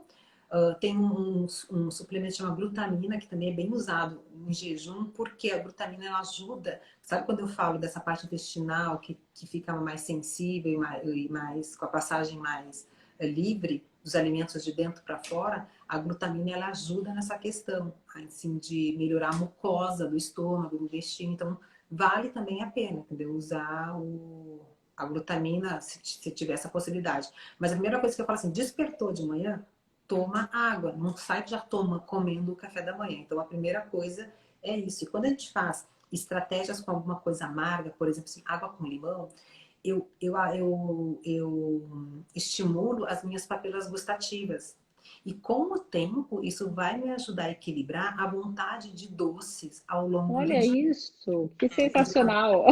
Tem um suplemento chamado glutamina, que também é bem usado em jejum, porque a glutamina ela ajuda. Sabe quando eu falo dessa parte intestinal que fica mais sensível e mais com a passagem mais livre dos alimentos de dentro para fora? A glutamina ela ajuda nessa questão, assim, de melhorar a mucosa do estômago, do intestino. Então, vale também a pena, entendeu? Usar a glutamina se tiver essa possibilidade. Mas a primeira coisa que eu falo assim, despertou de manhã, toma água. Não sai já comendo o café da manhã. Então a primeira coisa é isso. E quando a gente faz estratégias com alguma coisa amarga, por exemplo, assim, água com limão, eu estimulo as minhas papilas gustativas. E com o tempo, isso vai me ajudar a equilibrar a vontade de doces ao longo do Olha dia. isso, que sensacional.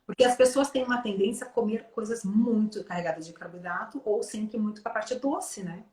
Porque as pessoas têm uma tendência a comer coisas muito carregadas de carboidrato ou sempre muito para a parte doce, né?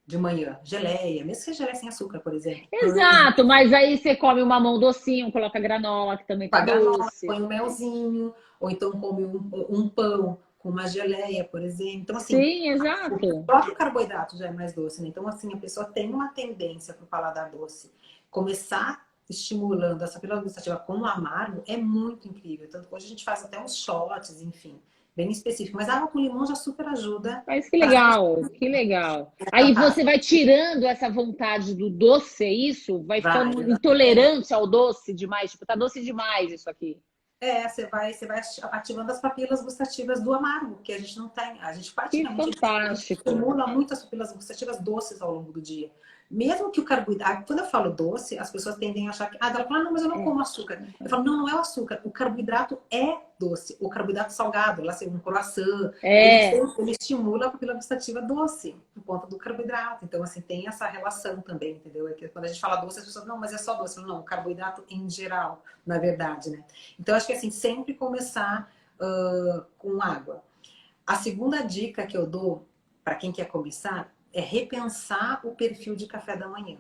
De manhã, geleia, mesmo que seja geleia sem açúcar, por exemplo. Pães, Exato, mas aí você come um mamão docinho, coloca granola, que também com a tá granola, doce. põe um melzinho, ou então come um pão com uma geleia, por exemplo. Então, assim, Sim, o exato. próprio carboidrato já é mais doce, né? Então, assim, a pessoa tem uma tendência para o paladar doce. Começar estimulando essa pílula gustativa com o amargo é muito incrível. Tanto que hoje a gente faz até uns shots, enfim, bem específico. Mas a água com limão já super ajuda Mas que bastante legal, que legal. essa Aí parte. você vai tirando essa vontade do doce, é isso? Vai Vai, ficando exatamente. intolerante ao doce demais? Tipo, tá doce demais isso aqui. Você vai ativando as papilas gustativas do amargo, que a gente não tem. A gente Que praticamente fantástico. estimula muito as papilas gustativas doces ao longo do dia. Mesmo que o carboidrato, quando eu falo doce, as pessoas tendem a achar que, ela fala, não, mas eu não É. como açúcar. Eu falo, não, não é o açúcar. O carboidrato é doce. O carboidrato salgado, lá seja um croissant, É, ele estimula a papila gustativa doce, por conta do carboidrato. Então, assim, tem essa relação também, entendeu? É que quando a gente fala doce, as pessoas, não, mas é só doce. Eu falo, não, o carboidrato em geral, na verdade, né? Então, acho que assim, sempre começar com água. A segunda dica que eu dou para quem quer começar é repensar o perfil de café da manhã.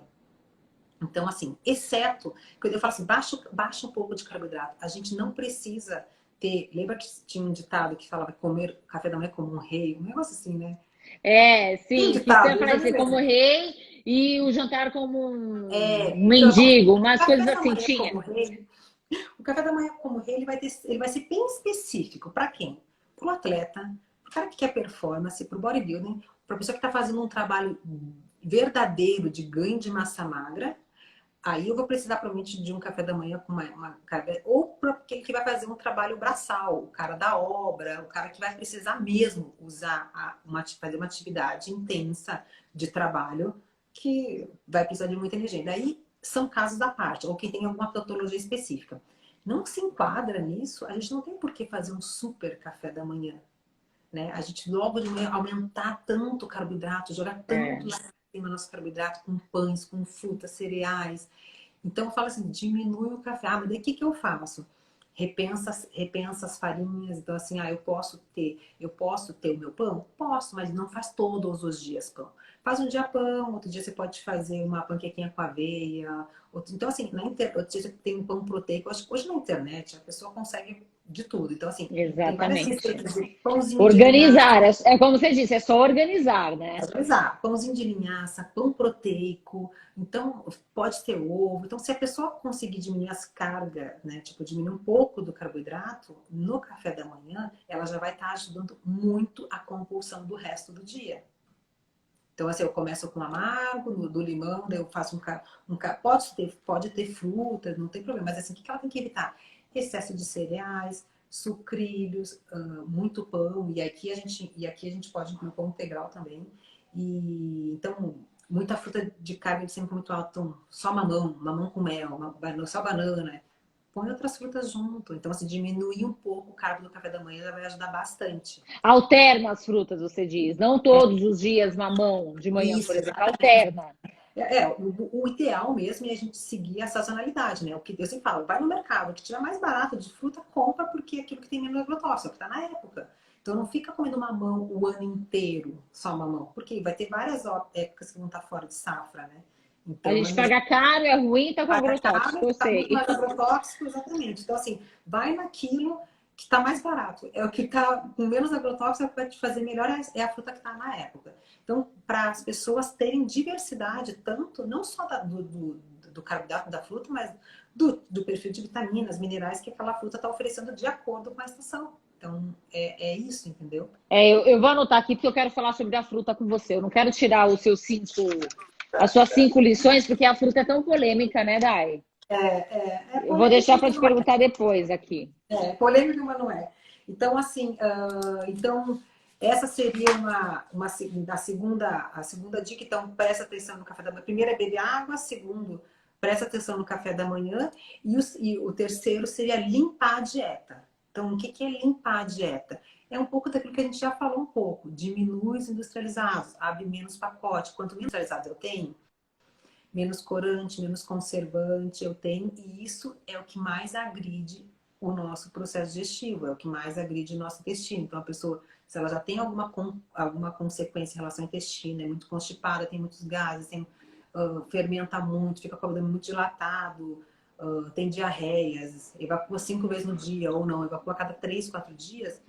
Então, assim, exceto, quando eu falo assim, baixa um pouco de carboidrato. A gente não precisa ter. Lembra que tinha um ditado que falava comer café da manhã como um rei? Um negócio assim, né? Tem um sim, que você ditado, eu fala já me assim, como lembro. rei e o jantar como um Então, eu falo assim, mendigo, o umas café coisas da assim, manhã tinha. como rei, o café da manhã como rei, ele vai ser bem específico. Para quem? Para o atleta, para o cara que quer performance, para o bodybuilding, para a pessoa que está fazendo um trabalho verdadeiro de ganho de massa magra. Aí eu vou precisar provavelmente de um café da manhã com uma carga, ou para aquele que vai fazer um trabalho braçal, o cara da obra, o cara que vai precisar mesmo usar fazer uma atividade intensa de trabalho que vai precisar de muita energia. Daí são casos à parte, ou quem tem alguma patologia específica. Não se enquadra nisso, a gente não tem por que fazer um super café da manhã, né? A gente logo de manhã aumentar tanto o carboidrato, jogar tanto É. lá em cima do nosso carboidrato com pães, com frutas, cereais. Então eu falo assim, diminui o café. Ah, mas daí o que eu faço? Repensa as farinhas. Então, assim, eu posso ter o meu pão? Posso, mas não faz todos os dias pão. Faz um dia pão, outro dia você pode fazer uma panquequinha com aveia. Então, assim, outro dia você tem um pão proteico. Acho que hoje na internet a pessoa consegue de tudo. Então, assim, tem várias Exatamente. receitas de pãozinho de linhaça. Organizar, é como você disse, é só organizar, né? Exato, pãozinho de linhaça, pão proteico, então pode ter ovo. Então, se a pessoa conseguir diminuir as cargas, né, tipo, diminuir um pouco do carboidrato no café da manhã, ela já vai estar ajudando muito a compulsão do resto do dia. Então, assim, eu começo com amargo, do limão, daí eu faço pode ter fruta, não tem problema. Mas assim, o que ela tem que evitar? Excesso de cereais, sucrilhos, muito pão, e aqui a gente pode incluir pão integral também. E então, muita fruta de carne sempre muito alta, então, só mamão com mel, só banana. Põe outras frutas junto. Então, assim, diminuir um pouco o carbo do café da manhã já vai ajudar bastante. Alterna as frutas, você diz. Não todos os dias mamão de manhã, por Isso, exemplo. exatamente. Alterna. O ideal mesmo é a gente seguir a sazonalidade, né? O que eu sempre falo, vai no mercado, o que tiver mais barato de fruta, compra, porque é aquilo que tem menos agrotóxico, que tá na época. Então não fica comendo mamão o ano inteiro, só mamão, porque vai ter várias épocas que vão estar fora de safra, né? A Então, gente paga caro, é ruim, tá com paga agrotóxico, caro, eu tá muito sei. mais agrotóxico, exatamente. Então, assim, vai naquilo que está mais barato. É o que está com menos agrotóxico, é o que vai te fazer melhor, é a fruta que está na época. Então, para as pessoas terem diversidade, tanto, não só do carboidrato da fruta, mas do perfil de vitaminas, minerais que aquela fruta está oferecendo de acordo com a estação. Então, é isso, entendeu? Eu vou anotar aqui porque eu quero falar sobre a fruta com você. Eu não quero tirar as suas 5 lições, porque a fruta é tão polêmica, né, Dai? É Eu vou polêmico, deixar mas para te não é. perguntar depois aqui. É polêmico, mas não é. Então, assim, essa seria a segunda dica. Então, presta atenção no café da manhã. Primeiro é beber água, segundo, presta atenção no café da manhã. E o terceiro seria limpar a dieta. Então, o que é limpar a dieta? É um pouco daquilo que a gente já falou um pouco. Diminui os industrializados, abre menos pacote. Quanto menos industrializados eu tenho, menos corante, menos conservante eu tenho, e isso é o que mais agride o nosso processo digestivo, é o que mais agride o nosso intestino. Então, a pessoa, se ela já tem alguma consequência em relação ao intestino, é muito constipada, tem muitos gases, fermenta muito, fica com o abdômen muito dilatado, tem diarreias, evacua 5 vezes no dia ou não, evacua a cada 3, 4 dias,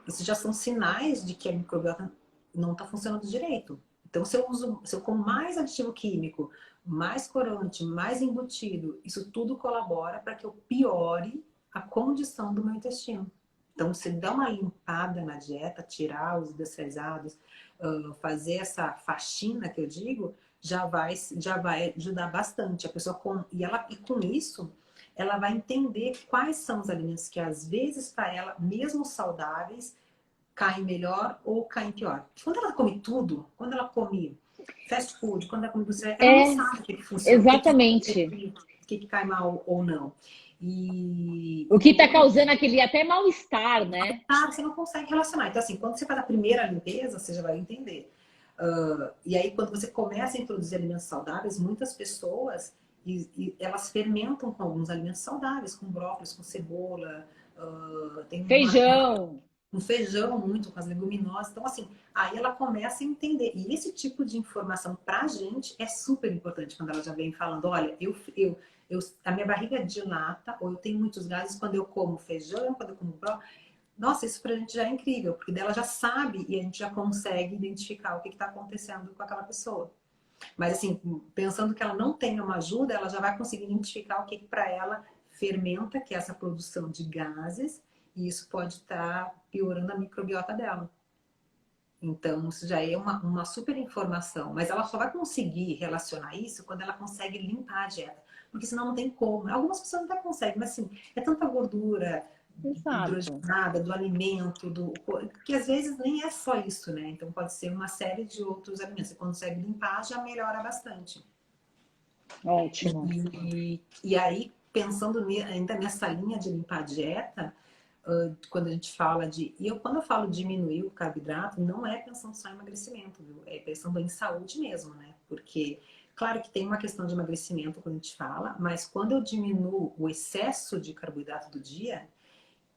isso já são sinais de que a microbiota não está funcionando direito. Então, se eu como mais aditivo químico, mais corante, mais embutido, isso tudo colabora para que eu piore a condição do meu intestino. Então, se der uma limpada na dieta, tirar os industrializados, fazer essa faxina que eu digo, já vai ajudar bastante. A pessoa e com isso, ela vai entender quais são os alimentos que às vezes para ela, mesmo saudáveis, caem melhor ou caem pior. Quando ela come tudo, quando ela come fast food, quando ela come industrial, ela não sabe o que funciona, exatamente. o que cai mal ou não. O que está causando aquele até mal-estar, né? Você não consegue relacionar. Então, assim, quando você faz a primeira limpeza, você já vai entender. E aí, quando você começa a introduzir alimentos saudáveis, muitas pessoas elas fermentam com alguns alimentos saudáveis, com brócolis, com cebola, feijão. Com feijão, muito com as leguminosas. Então, assim, aí ela começa a entender. E esse tipo de informação pra gente é super importante quando ela já vem falando, olha, a minha barriga dilata, ou eu tenho muitos gases quando eu como feijão, quando eu como brócolis. Nossa, isso pra gente já é incrível, porque dela já sabe e a gente já consegue identificar o que está acontecendo com aquela pessoa. Mas assim, pensando que ela não tem uma ajuda, ela já vai conseguir identificar o que para ela fermenta, que é essa produção de gases, e isso pode estar piorando a microbiota dela. Então, isso já é uma super informação. Mas ela só vai conseguir relacionar isso quando ela consegue limpar a dieta. Porque senão não tem como. Algumas pessoas até conseguem, mas assim, é tanta gordura hidrogenada do alimento, que às vezes nem é só isso, né? Então pode ser uma série de outros alimentos. Você consegue limpar, já melhora bastante. Ótimo. E aí, pensando ainda nessa linha de limpar a dieta, quando a gente fala quando eu falo diminuir o carboidrato, não é pensando só em emagrecimento, viu? É pensando em saúde mesmo, né? Porque, claro que tem uma questão de emagrecimento quando a gente fala, mas quando eu diminuo o excesso de carboidrato do dia,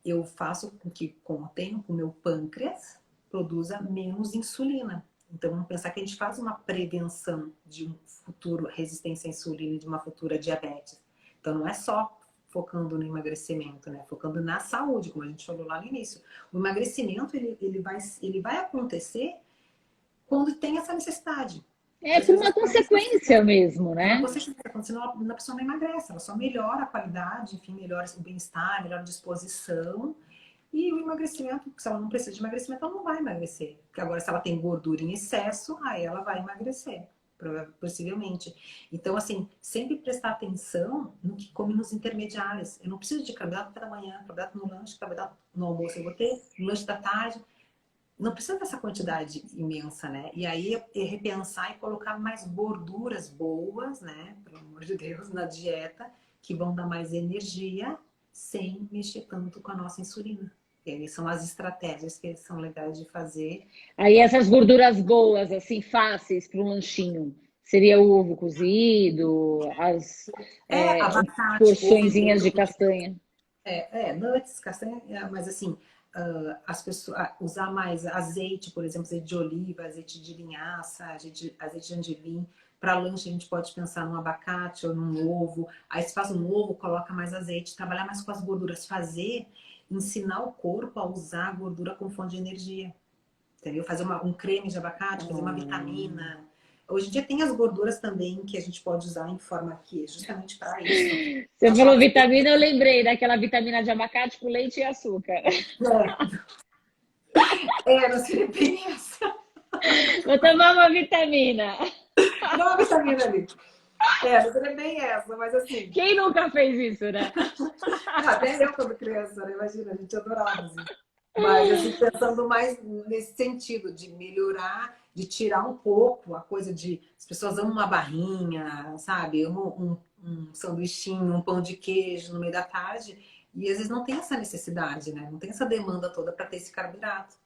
eu faço com que, com o tempo, o meu pâncreas produza menos insulina. Então, vamos pensar que a gente faz uma prevenção de um futuro resistência à insulina e de uma futura diabetes. Então, não é só focando no emagrecimento, né? Focando na saúde, como a gente falou lá no início. O emagrecimento, ele vai acontecer quando tem essa necessidade. Por uma consequência mesmo, né? Uma consequência, senão a pessoa não emagrece, ela só melhora a qualidade, enfim, melhora o bem-estar, melhora a disposição. E o emagrecimento, se ela não precisa de emagrecimento, ela não vai emagrecer. Porque agora, se ela tem gordura em excesso, aí ela vai emagrecer, possivelmente. Então, assim, sempre prestar atenção no que come nos intermediários. Eu não preciso de carboidrato da manhã, carboidrato no lanche, carboidrato no almoço. Eu vou ter no lanche da tarde. Não precisa dessa quantidade imensa, né? E aí é repensar e colocar mais gorduras boas, né? Pelo amor de Deus, na dieta, que vão dar mais energia sem mexer tanto com a nossa insulina. E aí são as estratégias que são legais de fazer. Aí essas gorduras boas, assim, fáceis para um lanchinho, seria o ovo cozido, as abacate, porçõezinhas de castanha. Nuts, castanha, mas assim, as pessoas usar mais azeite, por exemplo, azeite de oliva, azeite de linhaça, azeite de angelim. Para lanche a gente pode pensar num abacate ou num ovo. Aí se faz um ovo, coloca mais azeite, trabalhar mais com as gorduras, ensinar o corpo a usar a gordura como fonte de energia. Entendeu? Fazer um creme de abacate, fazer uma vitamina. Hoje em dia tem as gorduras também que a gente pode usar em forma aqui, justamente para isso. Você falou vitamina, eu lembrei daquela vitamina de abacate com leite e açúcar. Não seria bem essa. Vou tomar uma vitamina. Dá uma vitamina ali. Não seria bem essa, mas assim... Quem nunca fez isso, né? Até eu quando criança, né? Imagina, a gente adorava, assim. Mas assim, pensando mais nesse sentido de melhorar, de tirar um pouco a coisa de... As pessoas amam uma barrinha, sabe? Amam um sanduichinho, um pão de queijo no meio da tarde. E às vezes não tem essa necessidade, né? Não tem essa demanda toda para ter esse carboidrato.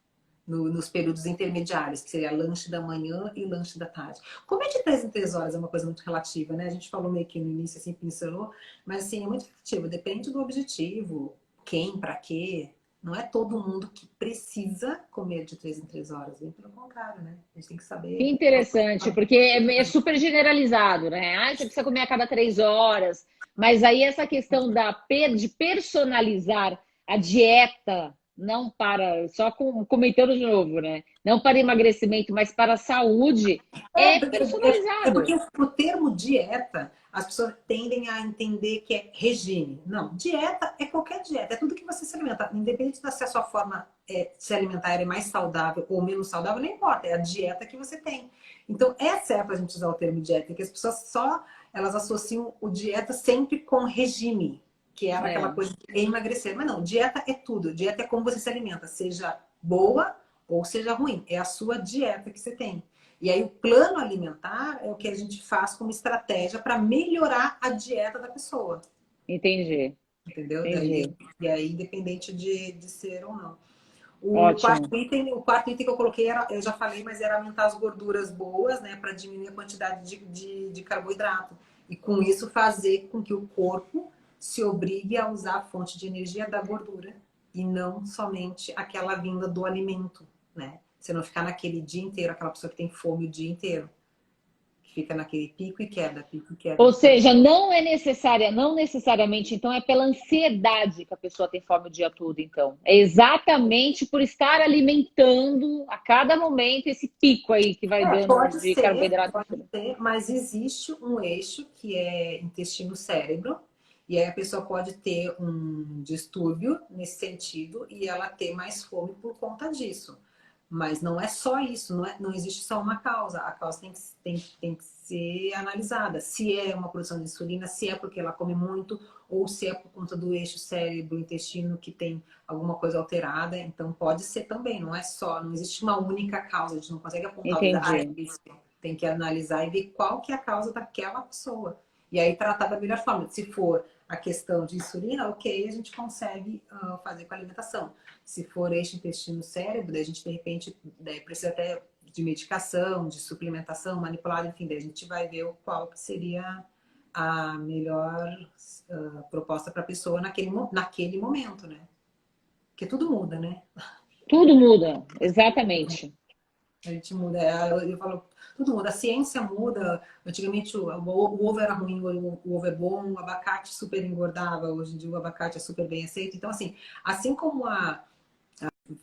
Nos períodos intermediários, que seria lanche da manhã e lanche da tarde. Comer de 3 em 3 horas é uma coisa muito relativa, né? A gente falou meio que no início, assim, pincelou, mas assim, é muito relativo. Depende do objetivo, quem, para quê. Não é todo mundo que precisa comer de 3 em 3 horas, bem pelo contrário, né? A gente tem que saber... Que interessante, porque é super generalizado, né? Você precisa comer a cada 3 horas, mas aí essa questão de personalizar a dieta não para, só comentando de novo, né? Não para emagrecimento, mas para a saúde, é Porque personalizado. o termo dieta, as pessoas tendem a entender que é regime. Não, dieta é qualquer dieta, é tudo que você se alimenta. Independente se a sua forma de se alimentar é mais saudável ou menos saudável, não importa, é a dieta que você tem. Então, é certo a gente usar o termo dieta, porque as pessoas elas associam o dieta sempre com regime, que era aquela É, coisa de emagrecer. Mas não, dieta é tudo. Dieta é como você se alimenta, seja boa ou seja ruim. É a sua dieta que você tem. E aí o plano alimentar é o que a gente faz como estratégia para melhorar a dieta da pessoa. entendi, Entendeu? entendi. E aí, independente de ser ou não. Ótimo. O quarto item que eu coloquei era, eu já falei, mas era aumentar as gorduras boas, né? Para diminuir a quantidade de carboidrato. E com isso fazer com que o corpo se obrigue a usar a fonte de energia da gordura e não somente aquela vinda do alimento, né? Você não ficar naquele dia inteiro, aquela pessoa que tem fome o dia inteiro, que fica naquele pico e queda Ou de carboidrato. seja, não é necessária, não necessariamente, então, é pela ansiedade que a pessoa tem fome o dia todo, então. É exatamente por estar alimentando a cada momento esse pico aí que vai dando de carboidrato. Pode ser, mas existe um eixo que é intestino-cérebro, e aí a pessoa pode ter um distúrbio nesse sentido e ela ter mais fome por conta disso. Mas não é só isso, não existe só uma causa. A causa tem que ser analisada. Se é uma produção de insulina, se é porque ela come muito, ou se é por conta do eixo cérebro-intestino que tem alguma coisa alterada. Então pode ser também, não é só, não existe uma única causa, a gente não consegue apontar o dedo, ah, é Entendi. isso. Tem que analisar e ver qual que é a causa daquela pessoa. E aí tratar da melhor forma. Se for a questão de insulina, ok, a gente consegue fazer com a alimentação. Se for eixo intestino-cérebro, daí a gente de repente precisa até de medicação, de suplementação, manipulada, enfim, daí a gente vai ver qual que seria a melhor proposta para a pessoa naquele momento, né? Porque tudo muda, né? Tudo muda, exatamente. A gente muda, eu falo, tudo muda. A ciência muda. Antigamente o ovo era ruim, o ovo é bom, o abacate super engordava, hoje em dia o abacate é super bem aceito. Então, assim como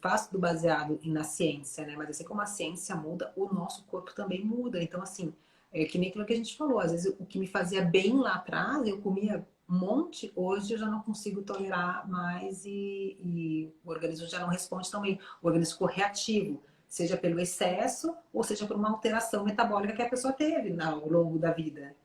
faz tudo baseado na ciência, né? Mas assim como a ciência muda, o nosso corpo também muda. Então, assim, é que nem aquilo que a gente falou. Às vezes o que me fazia bem lá atrás, eu comia um monte, hoje eu já não consigo tolerar mais e o organismo já não responde também. O organismo ficou reativo, seja pelo excesso ou seja por uma alteração metabólica que a pessoa teve ao longo da vida.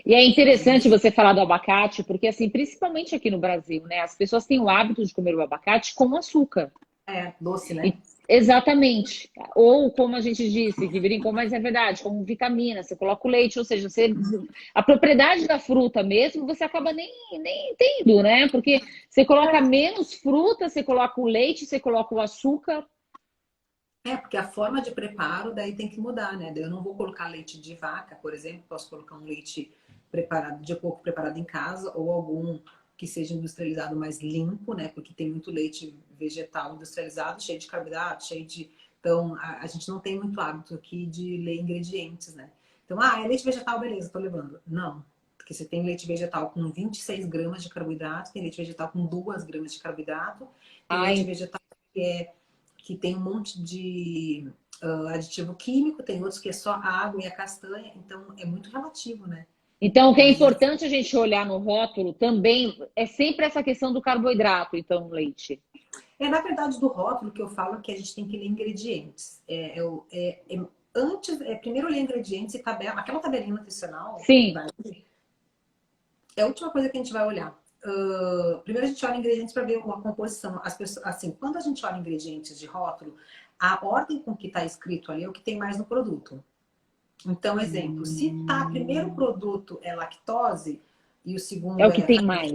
E é interessante você falar do abacate, porque assim, principalmente aqui no Brasil, né, as pessoas têm o hábito de comer o abacate com açúcar. É, doce, né? E- exatamente. Ou como a gente disse, que brincou, mas é verdade, como vitamina, você coloca o leite, ou seja, a propriedade da fruta mesmo, você acaba nem tendo, né? Porque você coloca menos fruta, você coloca o leite, você coloca o açúcar. Porque a forma de preparo daí tem que mudar, né? Daí eu não vou colocar leite de vaca, por exemplo, posso colocar um leite preparado de porco preparado em casa ou algum que seja industrializado mais limpo, né? Porque tem muito leite vegetal industrializado, cheio de carboidrato, cheio de. Então, a gente não tem muito hábito aqui de ler ingredientes, né? Então, é leite vegetal, beleza, tô levando. Não, porque você tem leite vegetal com 26 gramas de carboidrato, tem leite vegetal com 2 gramas de carboidrato, tem leite Ai, vegetal que tem um monte de aditivo químico, tem outros que é só a água e a castanha, então é muito relativo, né? então, o que é E importante a gente olhar no rótulo também é sempre essa questão do carboidrato, então, no leite. na verdade do rótulo que eu falo que a gente tem que ler ingredientes. Antes, primeiro ler ingredientes e tabela, aquela tabelinha nutricional que Sim, vai. É a última coisa que a gente vai olhar. Primeiro a gente olha ingredientes para ver a composição. As pessoas, assim, quando a gente olha ingredientes de rótulo, a ordem com que está escrito ali é o que tem mais no produto. Então, exemplo, se tá primeiro produto é lactose e o é segundo o que é tem mais.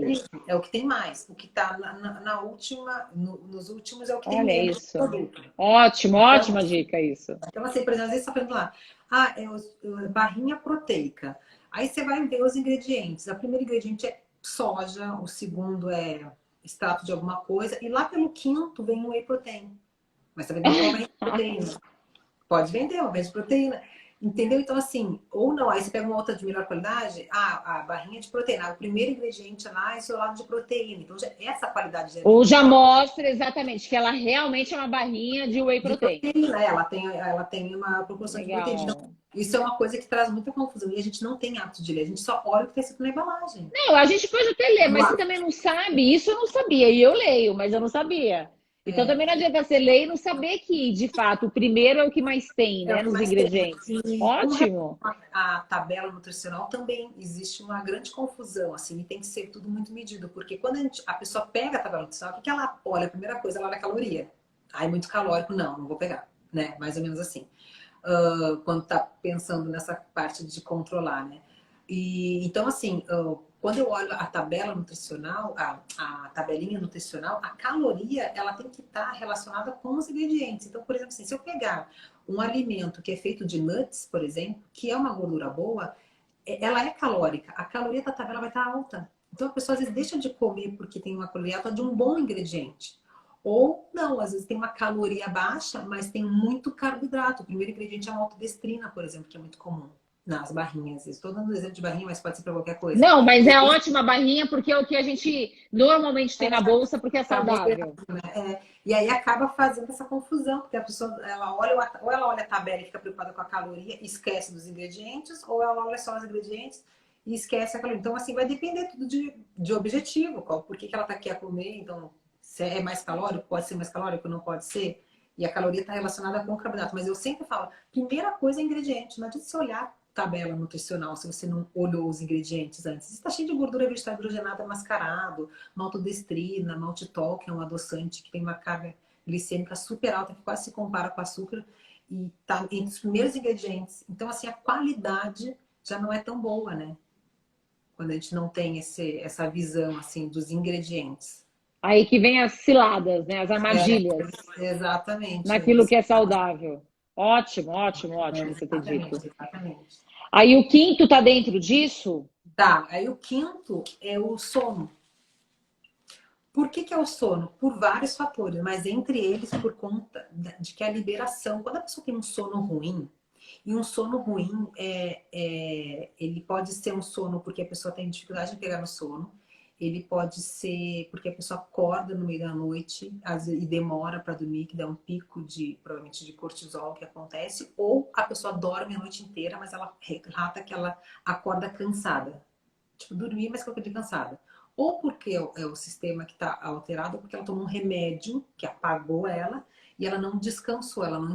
é o que tem mais. O que está na última, nos últimos é o que tem Olha menos isso. produto. Ótimo, Então, ótima dica isso. assim, por exemplo, às vezes você está falando lá, barrinha proteica. Aí você vai ver os ingredientes. O primeiro ingrediente é soja, o segundo é extrato de alguma coisa, e lá pelo quinto vem o whey protein. Mas também não é uma barrinha de proteína. Pode vender uma barrinha de proteína. Entendeu? Então, assim, ou não, aí você pega uma outra de melhor qualidade, a barrinha de proteína, o primeiro ingrediente lá é isolado de proteína. Então, essa qualidade de Ou alimento já mostra exatamente que ela realmente é uma barrinha de whey de protein. proteína, ela tem uma proporção de proteína. Então, Legal. isso é uma coisa que traz muita confusão. E a gente não tem hábito de ler, a gente só olha o que está escrito na embalagem. Não, a gente pode até ler, mas você Claro. também não sabe. Isso eu não sabia. E eu leio, mas eu não sabia. Então É, também não adianta você ler e não saber que, de fato, o primeiro é o que mais tem, é o né, que nos mais tem. ingredientes. E com relação Ótimo. à tabela nutricional também existe uma grande confusão, assim, e tem que ser tudo muito medido, porque quando a pessoa pega a tabela nutricional, o que ela olha? A primeira coisa, ela olha a caloria. Aí, muito calórico, não vou pegar, né? Mais ou menos assim. Quando está pensando nessa parte de controlar, né? E então, assim, quando eu olho a tabela nutricional, a tabelinha nutricional, a caloria ela tem que estar relacionada com os ingredientes. Então, por exemplo, assim, se eu pegar um alimento que é feito de nuts, por exemplo, que é uma gordura boa, ela é calórica. A caloria da tabela vai estar alta. Então a pessoa às vezes deixa de comer porque tem uma caloria alta de um bom ingrediente. Ou não, às vezes tem uma caloria baixa, mas tem muito carboidrato. O primeiro ingrediente é a maltodestrina, por exemplo, que é muito comum nas barrinhas. Estou dando exemplo de barrinha, mas pode ser para qualquer coisa. Não, mas é ótima a barrinha porque é o que a gente normalmente tem na bolsa porque é saudável. Carboidrato, né? E aí acaba fazendo essa confusão, porque a pessoa ela olha, ou ela olha a tabela e fica preocupada com a caloria, esquece dos ingredientes, ou ela olha só os ingredientes e esquece a caloria. Então, assim, vai depender tudo de objetivo, por que ela quer comer. Então, se é mais calórico, pode ser mais calórico, não pode ser. E a caloria está relacionada com o carboidrato. Mas eu sempre falo, primeira coisa é ingrediente. Não adianta você olhar tabela nutricional se você não olhou os ingredientes antes. Está cheio de gordura vegetal hidrogenada mascarado, maltodestrina, maltitol, que é um adoçante que tem uma carga glicêmica super alta, que quase se compara com açúcar, e está entre os primeiros ingredientes. Então, assim, a qualidade já não é tão boa, né? Quando a gente não tem essa visão, assim, dos ingredientes. Aí que vem as ciladas, né, as armadilhas Exatamente. naquilo que é saudável. Ótimo, ótimo, ótimo você ter dito. Exatamente, exatamente. Aí o quinto tá dentro disso? Tá, aí o quinto é o sono. Por que é o sono? Por vários fatores, mas entre eles por conta de que a liberação, quando a pessoa tem um sono ruim, e um sono ruim ele pode ser um sono porque a pessoa tem dificuldade de pegar no sono, ele pode ser porque a pessoa acorda no meio da noite e demora para dormir, que dá um pico provavelmente de cortisol que acontece, ou a pessoa dorme a noite inteira, mas ela relata que ela acorda cansada. Tipo, dormir, mas qualquer dia cansada. Ou porque é o sistema que está alterado, ou porque ela tomou um remédio que apagou ela e ela não descansou, ela não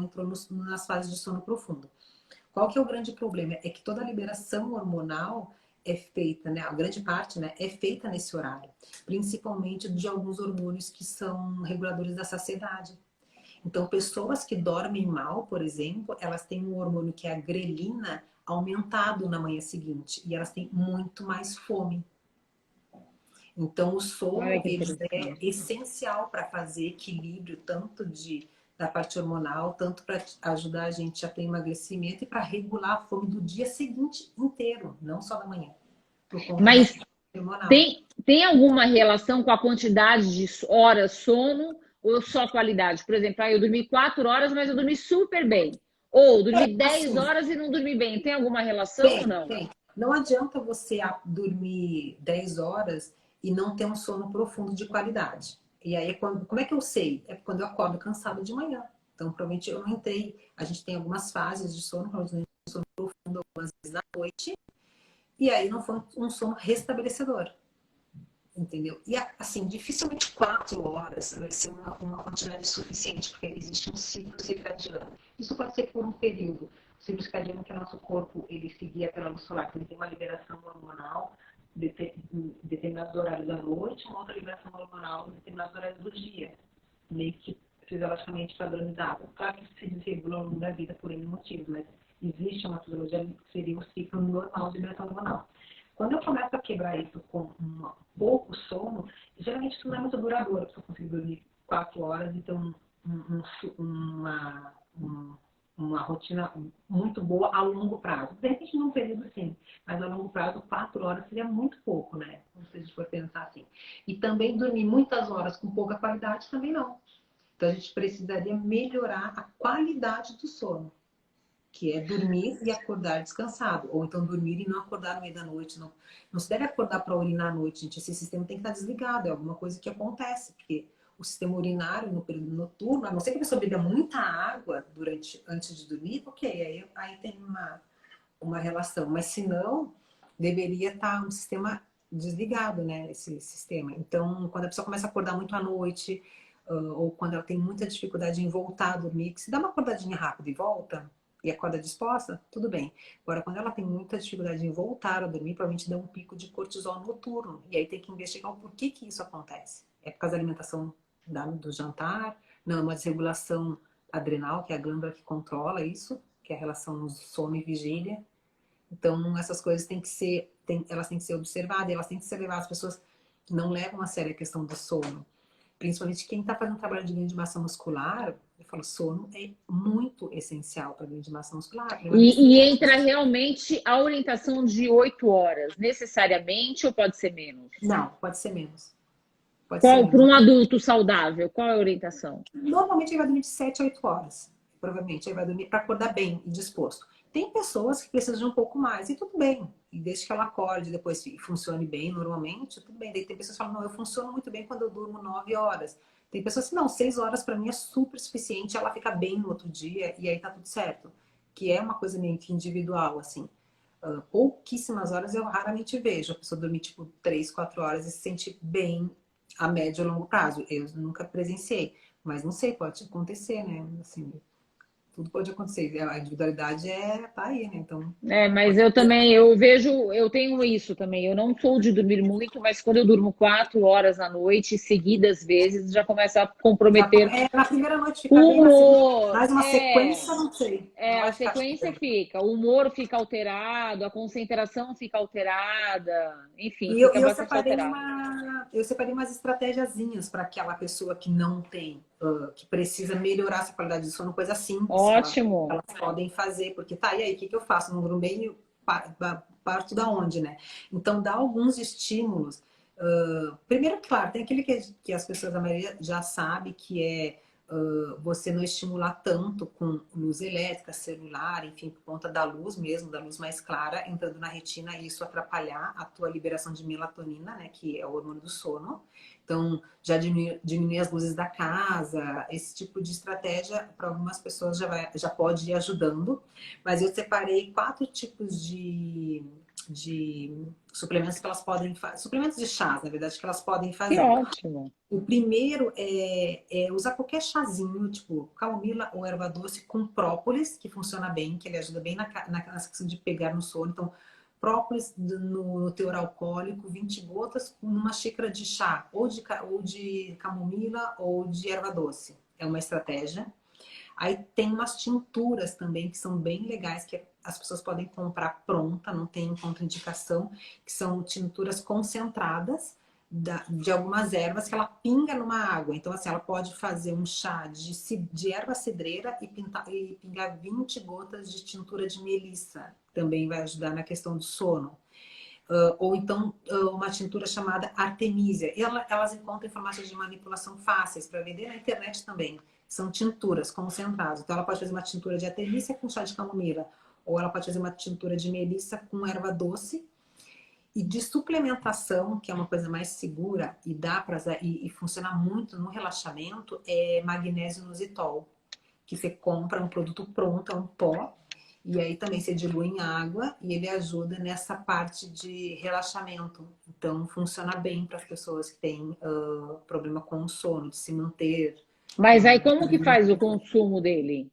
entrou nas fases de sono profundo. Qual que é o grande problema? É que toda a liberação hormonal é feita, né? A grande parte, né, é feita nesse horário, principalmente de alguns hormônios que são reguladores da saciedade. Então, pessoas que dormem mal, por exemplo, elas têm um hormônio que é a grelina aumentado na manhã seguinte e elas têm muito mais fome. Então, o Olha sono que ele é interessante. essencial para fazer equilíbrio tanto da parte hormonal, tanto para ajudar a gente a ter emagrecimento e para regular a fome do dia seguinte inteiro, não só da manhã, por conta da Mas hormonal. tem alguma relação com a quantidade de horas sono ou só qualidade? Por exemplo, eu dormi 4 horas, mas eu dormi super bem. Ou dormi 10 Assim, horas e não dormi bem. Tem alguma relação ou tem, não? tem. Não adianta você dormir 10 horas e não ter um sono profundo de qualidade. E aí, como é que eu sei? É quando eu acordo cansado de manhã. Então, provavelmente eu não entrei. A gente tem algumas fases de sono, provavelmente sono profundo algumas vezes à noite, e aí não foi um sono restabelecedor. Entendeu? E assim, dificilmente 4 horas vai ser uma quantidade suficiente, porque existe um ciclo circadiano. Isso pode ser por um período. O ciclo circadiano que o nosso corpo ele seguia pela luz solar, ele tem uma liberação hormonal em determinados horários da noite, uma outra liberação hormonal em determinados horários do dia, meio que fisiologicamente padronizado. Claro que isso se desregula ao longo da vida por N motivos, mas existe uma fisiologia que seria o ciclo normal de liberação hormonal. Quando eu começo a quebrar isso com pouco sono, geralmente isso não é muito duradouro, se eu conseguir dormir 4 horas e ter uma rotina muito boa a longo prazo. De repente, num período sim, mas a longo prazo, 4 horas seria muito pouco, né? Se a gente for pensar assim. E também dormir muitas horas com pouca qualidade também não. Então a gente precisaria melhorar a qualidade do sono. que é dormir e acordar descansado, ou então dormir e não acordar no meio da noite. Não se deve acordar para urinar à noite, gente. Esse sistema tem que estar desligado, é alguma coisa que acontece, porque o sistema urinário no período noturno, a não ser que a pessoa beba muita água antes de dormir, ok, aí tem uma relação, mas se não, deveria estar um sistema desligado, né, esse sistema. Então, quando a pessoa começa a acordar muito à noite, ou quando ela tem muita dificuldade em voltar a dormir, que se dá uma acordadinha rápida e volta, e acorda disposta, tudo bem. Agora, quando ela tem muita dificuldade em voltar a dormir, provavelmente dá um pico de cortisol noturno, e aí tem que investigar o porquê que isso acontece. É por causa da alimentação do jantar, não, é uma desregulação adrenal, que é a glândula que controla isso, que é a relação sono e vigília. Então, essas coisas elas têm que ser observadas, elas têm que ser levadas. As pessoas não levam a sério a questão do sono. Principalmente quem está fazendo trabalho de ganho de massa muscular, eu falo, sono é muito essencial para ganho de massa muscular. E entra realmente a orientação de 8 horas, necessariamente, ou pode ser menos? Não, pode ser menos. Para um adulto saudável, qual é a orientação? Normalmente ele vai dormir de 7 a 8 horas. Provavelmente ele vai dormir para acordar bem e disposto. Tem pessoas que precisam de um pouco mais, e tudo bem. E desde que ela acorde depois e funcione bem normalmente, tudo bem. Daí tem pessoas que falam, não, eu funciono muito bem quando eu durmo 9 horas. Tem pessoas que não, 6 horas para mim é super suficiente, ela fica bem no outro dia e aí tá tudo certo. Que é uma coisa meio que individual, assim. Pouquíssimas horas eu raramente vejo a pessoa dormir tipo 3, 4 horas e se sentir bem a médio e longo prazo. Eu nunca presenciei, mas não sei, pode acontecer, né? Assim, tudo pode acontecer. A individualidade tá aí, né? Então. Mas eu também, eu tenho isso também. Eu não sou de dormir muito, mas quando eu durmo 4 horas na noite, seguidas vezes, já começa a comprometer. Na primeira noite fica o bem, humor. mas uma sequência, não sei. A sequência fica, o humor fica alterado, a concentração fica alterada, enfim, e fica bastante alterado. Eu separei umas estratégiazinhas para aquela pessoa que não tem, que precisa melhorar essa qualidade de sono, coisa simples. Ótimo. Que elas podem fazer, porque tá, e aí, o que eu faço? Não durmo bem, parto da onde, né? Então, dá alguns estímulos. Primeiro, claro, tem aquele que as pessoas, a maioria já sabe, que é você não estimular tanto com luz elétrica, celular, enfim, por conta da luz mesmo, da luz mais clara, entrando na retina e isso atrapalhar a tua liberação de melatonina, né, que é o hormônio do sono. Então, já diminuir as luzes da casa, esse tipo de estratégia, para algumas pessoas já pode ir ajudando. Mas eu separei 4 tipos de suplementos que elas podem fazer. Suplementos de chás, na verdade, que elas podem fazer. Que ótimo. O primeiro é usar qualquer chazinho, tipo camomila ou erva doce com própolis, que funciona bem, que ele ajuda bem nessa questão de pegar no sono. Então, própolis no teor alcoólico, 20 gotas numa xícara de chá, ou de camomila ou de erva doce. É uma estratégia. Aí tem umas tinturas também que são bem legais, que as pessoas podem comprar pronta, não tem contraindicação, que são tinturas concentradas de algumas ervas que ela pinga numa água. Então, assim, ela pode fazer um chá de erva cidreira e pingar 20 gotas de tintura de melissa. Também vai ajudar na questão do sono. Ou então, uma tintura chamada Artemisia. Elas encontram informações de manipulação fáceis para vender na internet também. São tinturas concentradas. Então, ela pode fazer uma tintura de Artemisia com chá de camomila. Ou ela pode fazer uma tintura de melissa com erva doce. E de suplementação, que é uma coisa mais segura e dá para e funciona muito no relaxamento, é magnésio inositol, que você compra um produto pronto, é um pó, e aí também você dilui em água e ele ajuda nessa parte de relaxamento. Então funciona bem para as pessoas que têm problema com o sono, de se manter. Mas aí como que faz o consumo dele?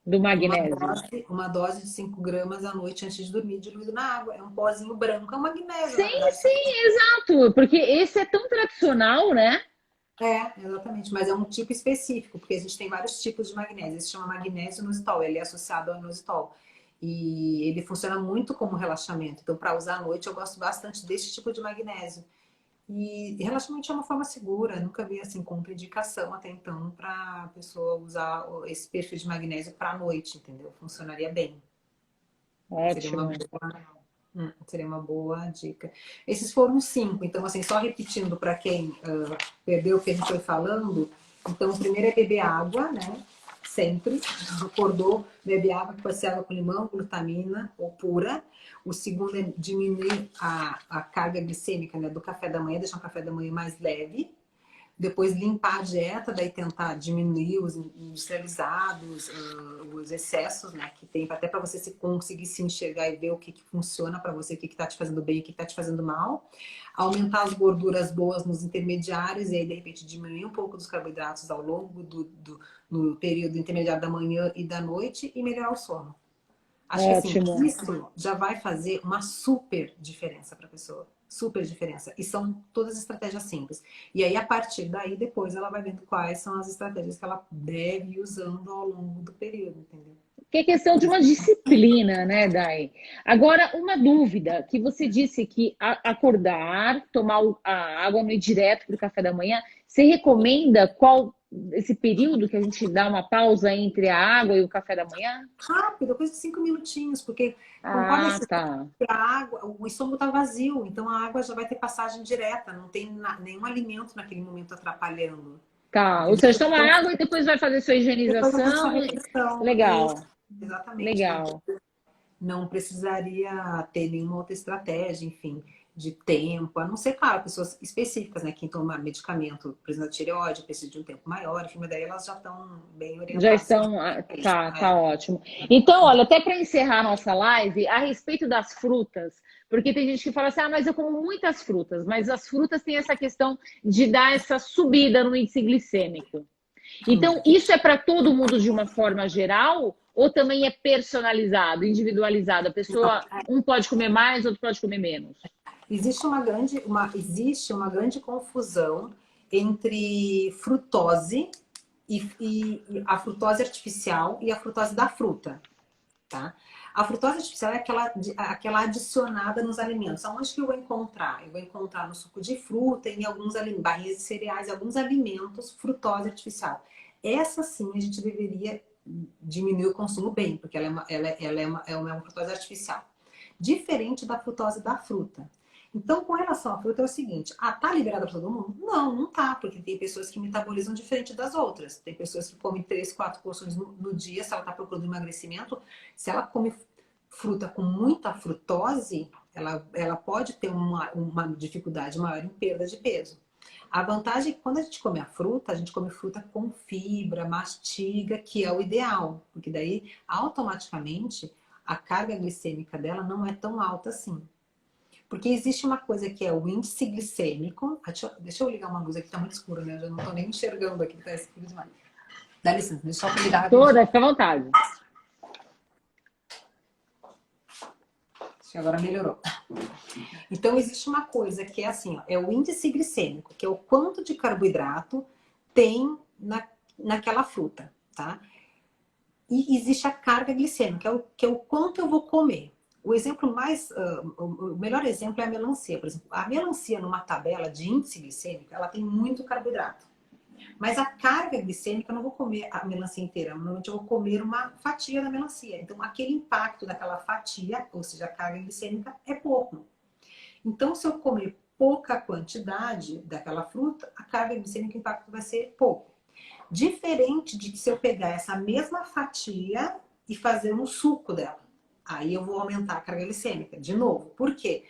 Do magnésio? Uma dose de 5 gramas à noite antes de dormir, diluído na água. É um pozinho branco, é um magnésio. Sim, exato. Porque esse é tão tradicional, né? Exatamente. Mas é um tipo específico, porque a gente tem vários tipos de magnésio. Esse se chama magnésio inositol, ele é associado ao inositol. E ele funciona muito como relaxamento. Então, para usar à noite, eu gosto bastante desse tipo de magnésio. E relaxamento é uma forma segura, nunca vi assim contraindicação até então para a pessoa usar esse perfil de magnésio para a noite, entendeu? Funcionaria bem. Ótimo. Seria uma boa dica. Esses foram 5, então assim, só repetindo para quem perdeu o que a gente foi falando. Então, o primeiro é beber água, né? sempre. Acordou, bebe água, que pode ser água com limão, glutamina ou pura. O segundo é diminuir a carga glicêmica, né, do café da manhã, deixar um café da manhã mais leve. Depois limpar a dieta, daí tentar diminuir os industrializados, os excessos, né, que tem, até para você conseguir se enxergar e ver o que funciona para você, o que está te fazendo bem e o que está te fazendo mal. Aumentar as gorduras boas nos intermediários e aí, de repente, diminuir um pouco dos carboidratos ao longo do período intermediário da manhã e da noite e melhorar o sono. Acho que assim, isso já vai fazer uma super diferença para a pessoa. Super diferença. E são todas estratégias simples. E aí, a partir daí, depois ela vai vendo quais são as estratégias que ela deve ir usando ao longo do período, entendeu? Que é questão de uma disciplina, né, Dai? Agora, uma dúvida, que você disse que acordar, tomar a água no ir direto para o café da manhã, você recomenda qual esse período que a gente dá uma pausa entre a água e o café da manhã? Rápido, coisa de 5 minutinhos, porque Tá. a água, o estômago está vazio, então a água já vai ter passagem direta, não tem nenhum alimento naquele momento atrapalhando. Tá, ou seja, toma água e depois vai fazer sua higienização. Legal. Exatamente. Legal. Não precisaria ter nenhuma outra estratégia, enfim, de tempo, a não ser, claro, pessoas específicas, né? Quem toma medicamento, por exemplo, a tireoide, precisa de um tempo maior, enfim, mas daí elas já estão bem orientadas. Já estão. Tá ótimo. Então, olha, até para encerrar a nossa live, a respeito das frutas, porque tem gente que fala assim, mas eu como muitas frutas, mas as frutas têm essa questão de dar essa subida no índice glicêmico. Então, isso é para todo mundo de uma forma geral ou também é personalizado, individualizado? A pessoa, um pode comer mais, outro pode comer menos. Existe uma grande confusão entre frutose e a frutose artificial e a frutose da fruta, tá? A frutose artificial é aquela adicionada nos alimentos. Aonde que eu vou encontrar? Eu vou encontrar no suco de fruta, em alguns barrinhas de cereais, alguns alimentos, frutose artificial. Essa sim a gente deveria diminuir o consumo bem, porque ela é uma frutose artificial. Diferente da frutose da fruta. Então, com relação à fruta, é o seguinte: tá liberada para todo mundo? Não, não tá, porque tem pessoas que metabolizam diferente das outras. Tem pessoas que comem 3, 4 porções no dia, se ela está procurando emagrecimento. Se ela come fruta com muita frutose, ela pode ter uma dificuldade maior em perda de peso. A vantagem é que quando a gente come fruta com fibra, mastiga, que é o ideal, porque daí, automaticamente, a carga glicêmica dela não é tão alta assim. Porque existe uma coisa que é o índice glicêmico. Deixa eu ligar uma luz aqui, tá muito escuro, né? Eu já não tô nem enxergando aqui, tá escuro demais. Dá licença, deixa eu só ligar. Toda, fica à vontade. Acho que agora melhorou. Então, existe uma coisa que é assim, ó, é o índice glicêmico, que é o quanto de carboidrato tem naquela fruta, tá? E existe a carga glicêmica, que é o quanto eu vou comer. O melhor exemplo é a melancia. Por exemplo, a melancia numa tabela de índice glicêmico, ela tem muito carboidrato. Mas a carga glicêmica, eu não vou comer a melancia inteira. Normalmente eu vou comer uma fatia da melancia. Então, aquele impacto daquela fatia, ou seja, a carga glicêmica, é pouco. Então, se eu comer pouca quantidade daquela fruta, a carga glicêmica, o impacto vai ser pouco. Diferente de que se eu pegar essa mesma fatia e fazer um suco dela. Aí eu vou aumentar a carga glicêmica, de novo. Por quê?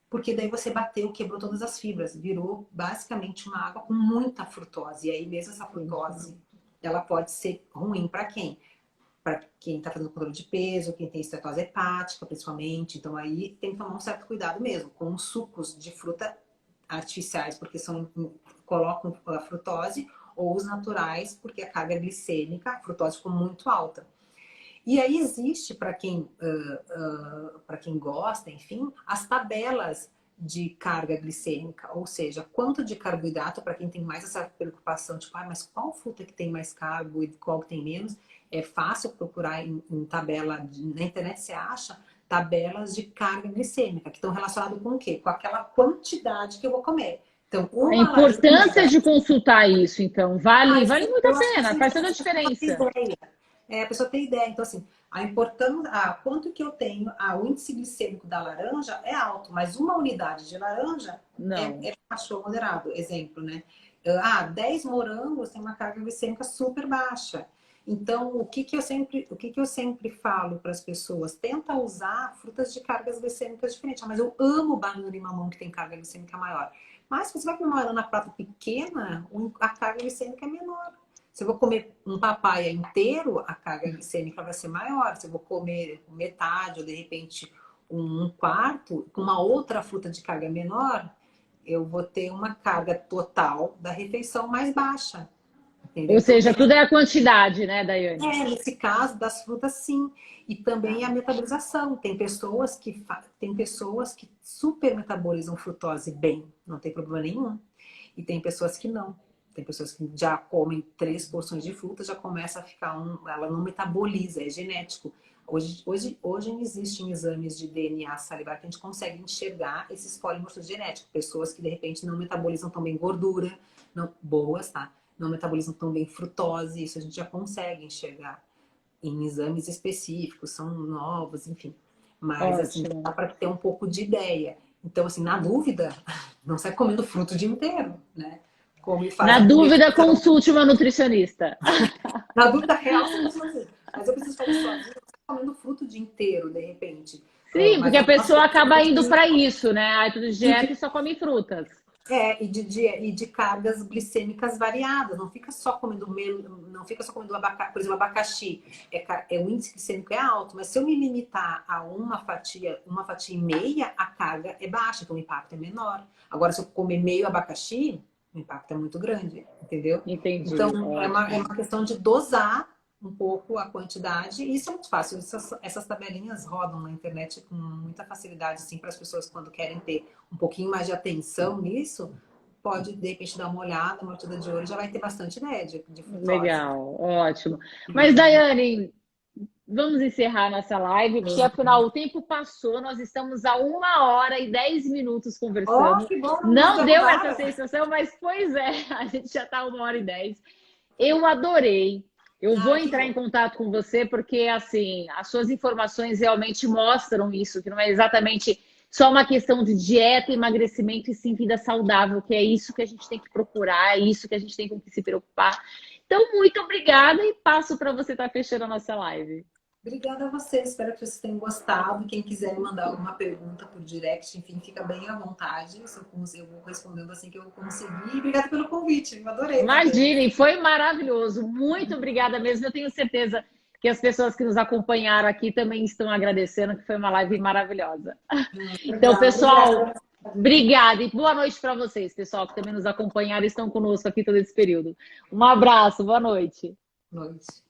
Porque daí você bateu, quebrou todas as fibras, virou basicamente uma água com muita frutose. E aí mesmo essa frutose, ela pode ser ruim para quem? Para quem está fazendo controle de peso, quem tem estetose hepática, principalmente. Então aí tem que tomar um certo cuidado mesmo com os sucos de fruta artificiais, porque colocam a frutose, ou os naturais, porque a carga glicêmica, a frutose ficou muito alta. E aí existe, para quem gosta, enfim, as tabelas de carga glicêmica, ou seja, quanto de carboidrato, para quem tem mais essa preocupação, tipo, mas qual fruta que tem mais carbo e qual que tem menos? É fácil procurar em tabela, na internet você acha tabelas de carga glicêmica, que estão relacionadas com o quê? Com aquela quantidade que eu vou comer. Então, a importância de consultar isso, então, vale muito a pena, faz toda a diferença. A pessoa tem ideia. Então, assim, quanto que eu tenho, o índice glicêmico da laranja é alto, mas uma unidade de laranja é baixo ou moderado. Exemplo, né? 10 morangos tem uma carga glicêmica super baixa. Então, o que que eu sempre falo para as pessoas? Tenta usar frutas de cargas glicêmicas diferentes. Ah, mas eu amo banana e mamão que tem carga glicêmica maior. Mas se você vai comer uma banana prata pequena, a carga glicêmica é menor. Se eu vou comer um papaya inteiro, a carga glicêmica vai ser maior. Se eu vou comer metade ou de repente um quarto, com uma outra fruta de carga menor, eu vou ter uma carga total da refeição mais baixa. Entendeu? Ou Então, seja, tudo é a quantidade, né, Daiane? nesse caso das frutas, sim. E também a metabolização. Tem pessoas que super metabolizam frutose bem, não tem problema nenhum. E tem pessoas que não. Tem pessoas que já comem 3 porções de fruta, já começa a ficar ela não metaboliza, é genético. Hoje existem exames de DNA salivar que a gente consegue enxergar esses polímorfos genéticos. Pessoas que de repente não metabolizam tão bem gordura, não, boas, tá? Não metabolizam tão bem frutose, isso a gente já consegue enxergar em exames específicos, são novos, enfim. Mas assim, Ótimo. dá para ter um pouco de ideia. Então, assim, na dúvida, não sai comendo fruto o dia inteiro, né? Come e faz Na a comida. dúvida, consulte uma nutricionista. Na dúvida real, você precisa fazer. Mas eu preciso fazer sozinho, você está comendo fruto o dia inteiro, de repente. Sim, Mas porque a eu faço pessoa acaba indo fruto para isso, né? Aí tudo de e dieta e só come frutas. e de cargas glicêmicas variadas. Não fica só comendo não fica só comendo por exemplo, abacaxi. O índice glicêmico é alto, mas se eu me limitar a uma fatia e meia, a carga é baixa, então o impacto é menor. Agora, se eu comer meio abacaxi, o impacto é muito grande, entendeu? Entendi, Então, é uma questão de dosar um pouco a quantidade, e isso é muito fácil. Essas tabelinhas rodam na internet com muita facilidade, assim, para as pessoas quando querem ter um pouquinho mais de atenção nisso, pode, de repente, dar uma olhada, uma mordida de olho, já vai ter bastante ideia de frutose. Legal, ótimo. Mas, Daiane, vamos encerrar nossa live, porque afinal o tempo passou, nós estamos a 1 hora e 10 minutos Oh, conversando. que bom, não nos Não deu essa derrubaram. sensação, mas pois é, a gente já está 1 hora e 10. Eu adorei. Eu vou Ai, que entrar em bom. contato com você porque, assim, as suas informações realmente mostram isso, que não é exatamente só uma questão de dieta, emagrecimento e sim vida saudável, que é isso que a gente tem que procurar, é isso que a gente tem com que se preocupar. Então, muito obrigada e passo para você estar fechando a nossa live. Obrigada a vocês, espero que vocês tenham gostado. Quem quiser me mandar alguma pergunta por direct, enfim, fica bem à vontade. Eu vou respondendo assim que eu conseguir. E obrigada pelo convite, eu adorei também. Imaginem, foi maravilhoso. Muito obrigada mesmo. Eu tenho certeza que as pessoas que nos acompanharam aqui também estão agradecendo, que foi uma live maravilhosa. Então, pessoal, Obrigada. obrigada e boa noite para vocês, pessoal, que também nos acompanharam e estão conosco aqui todo esse período. Um abraço, boa noite. Boa noite.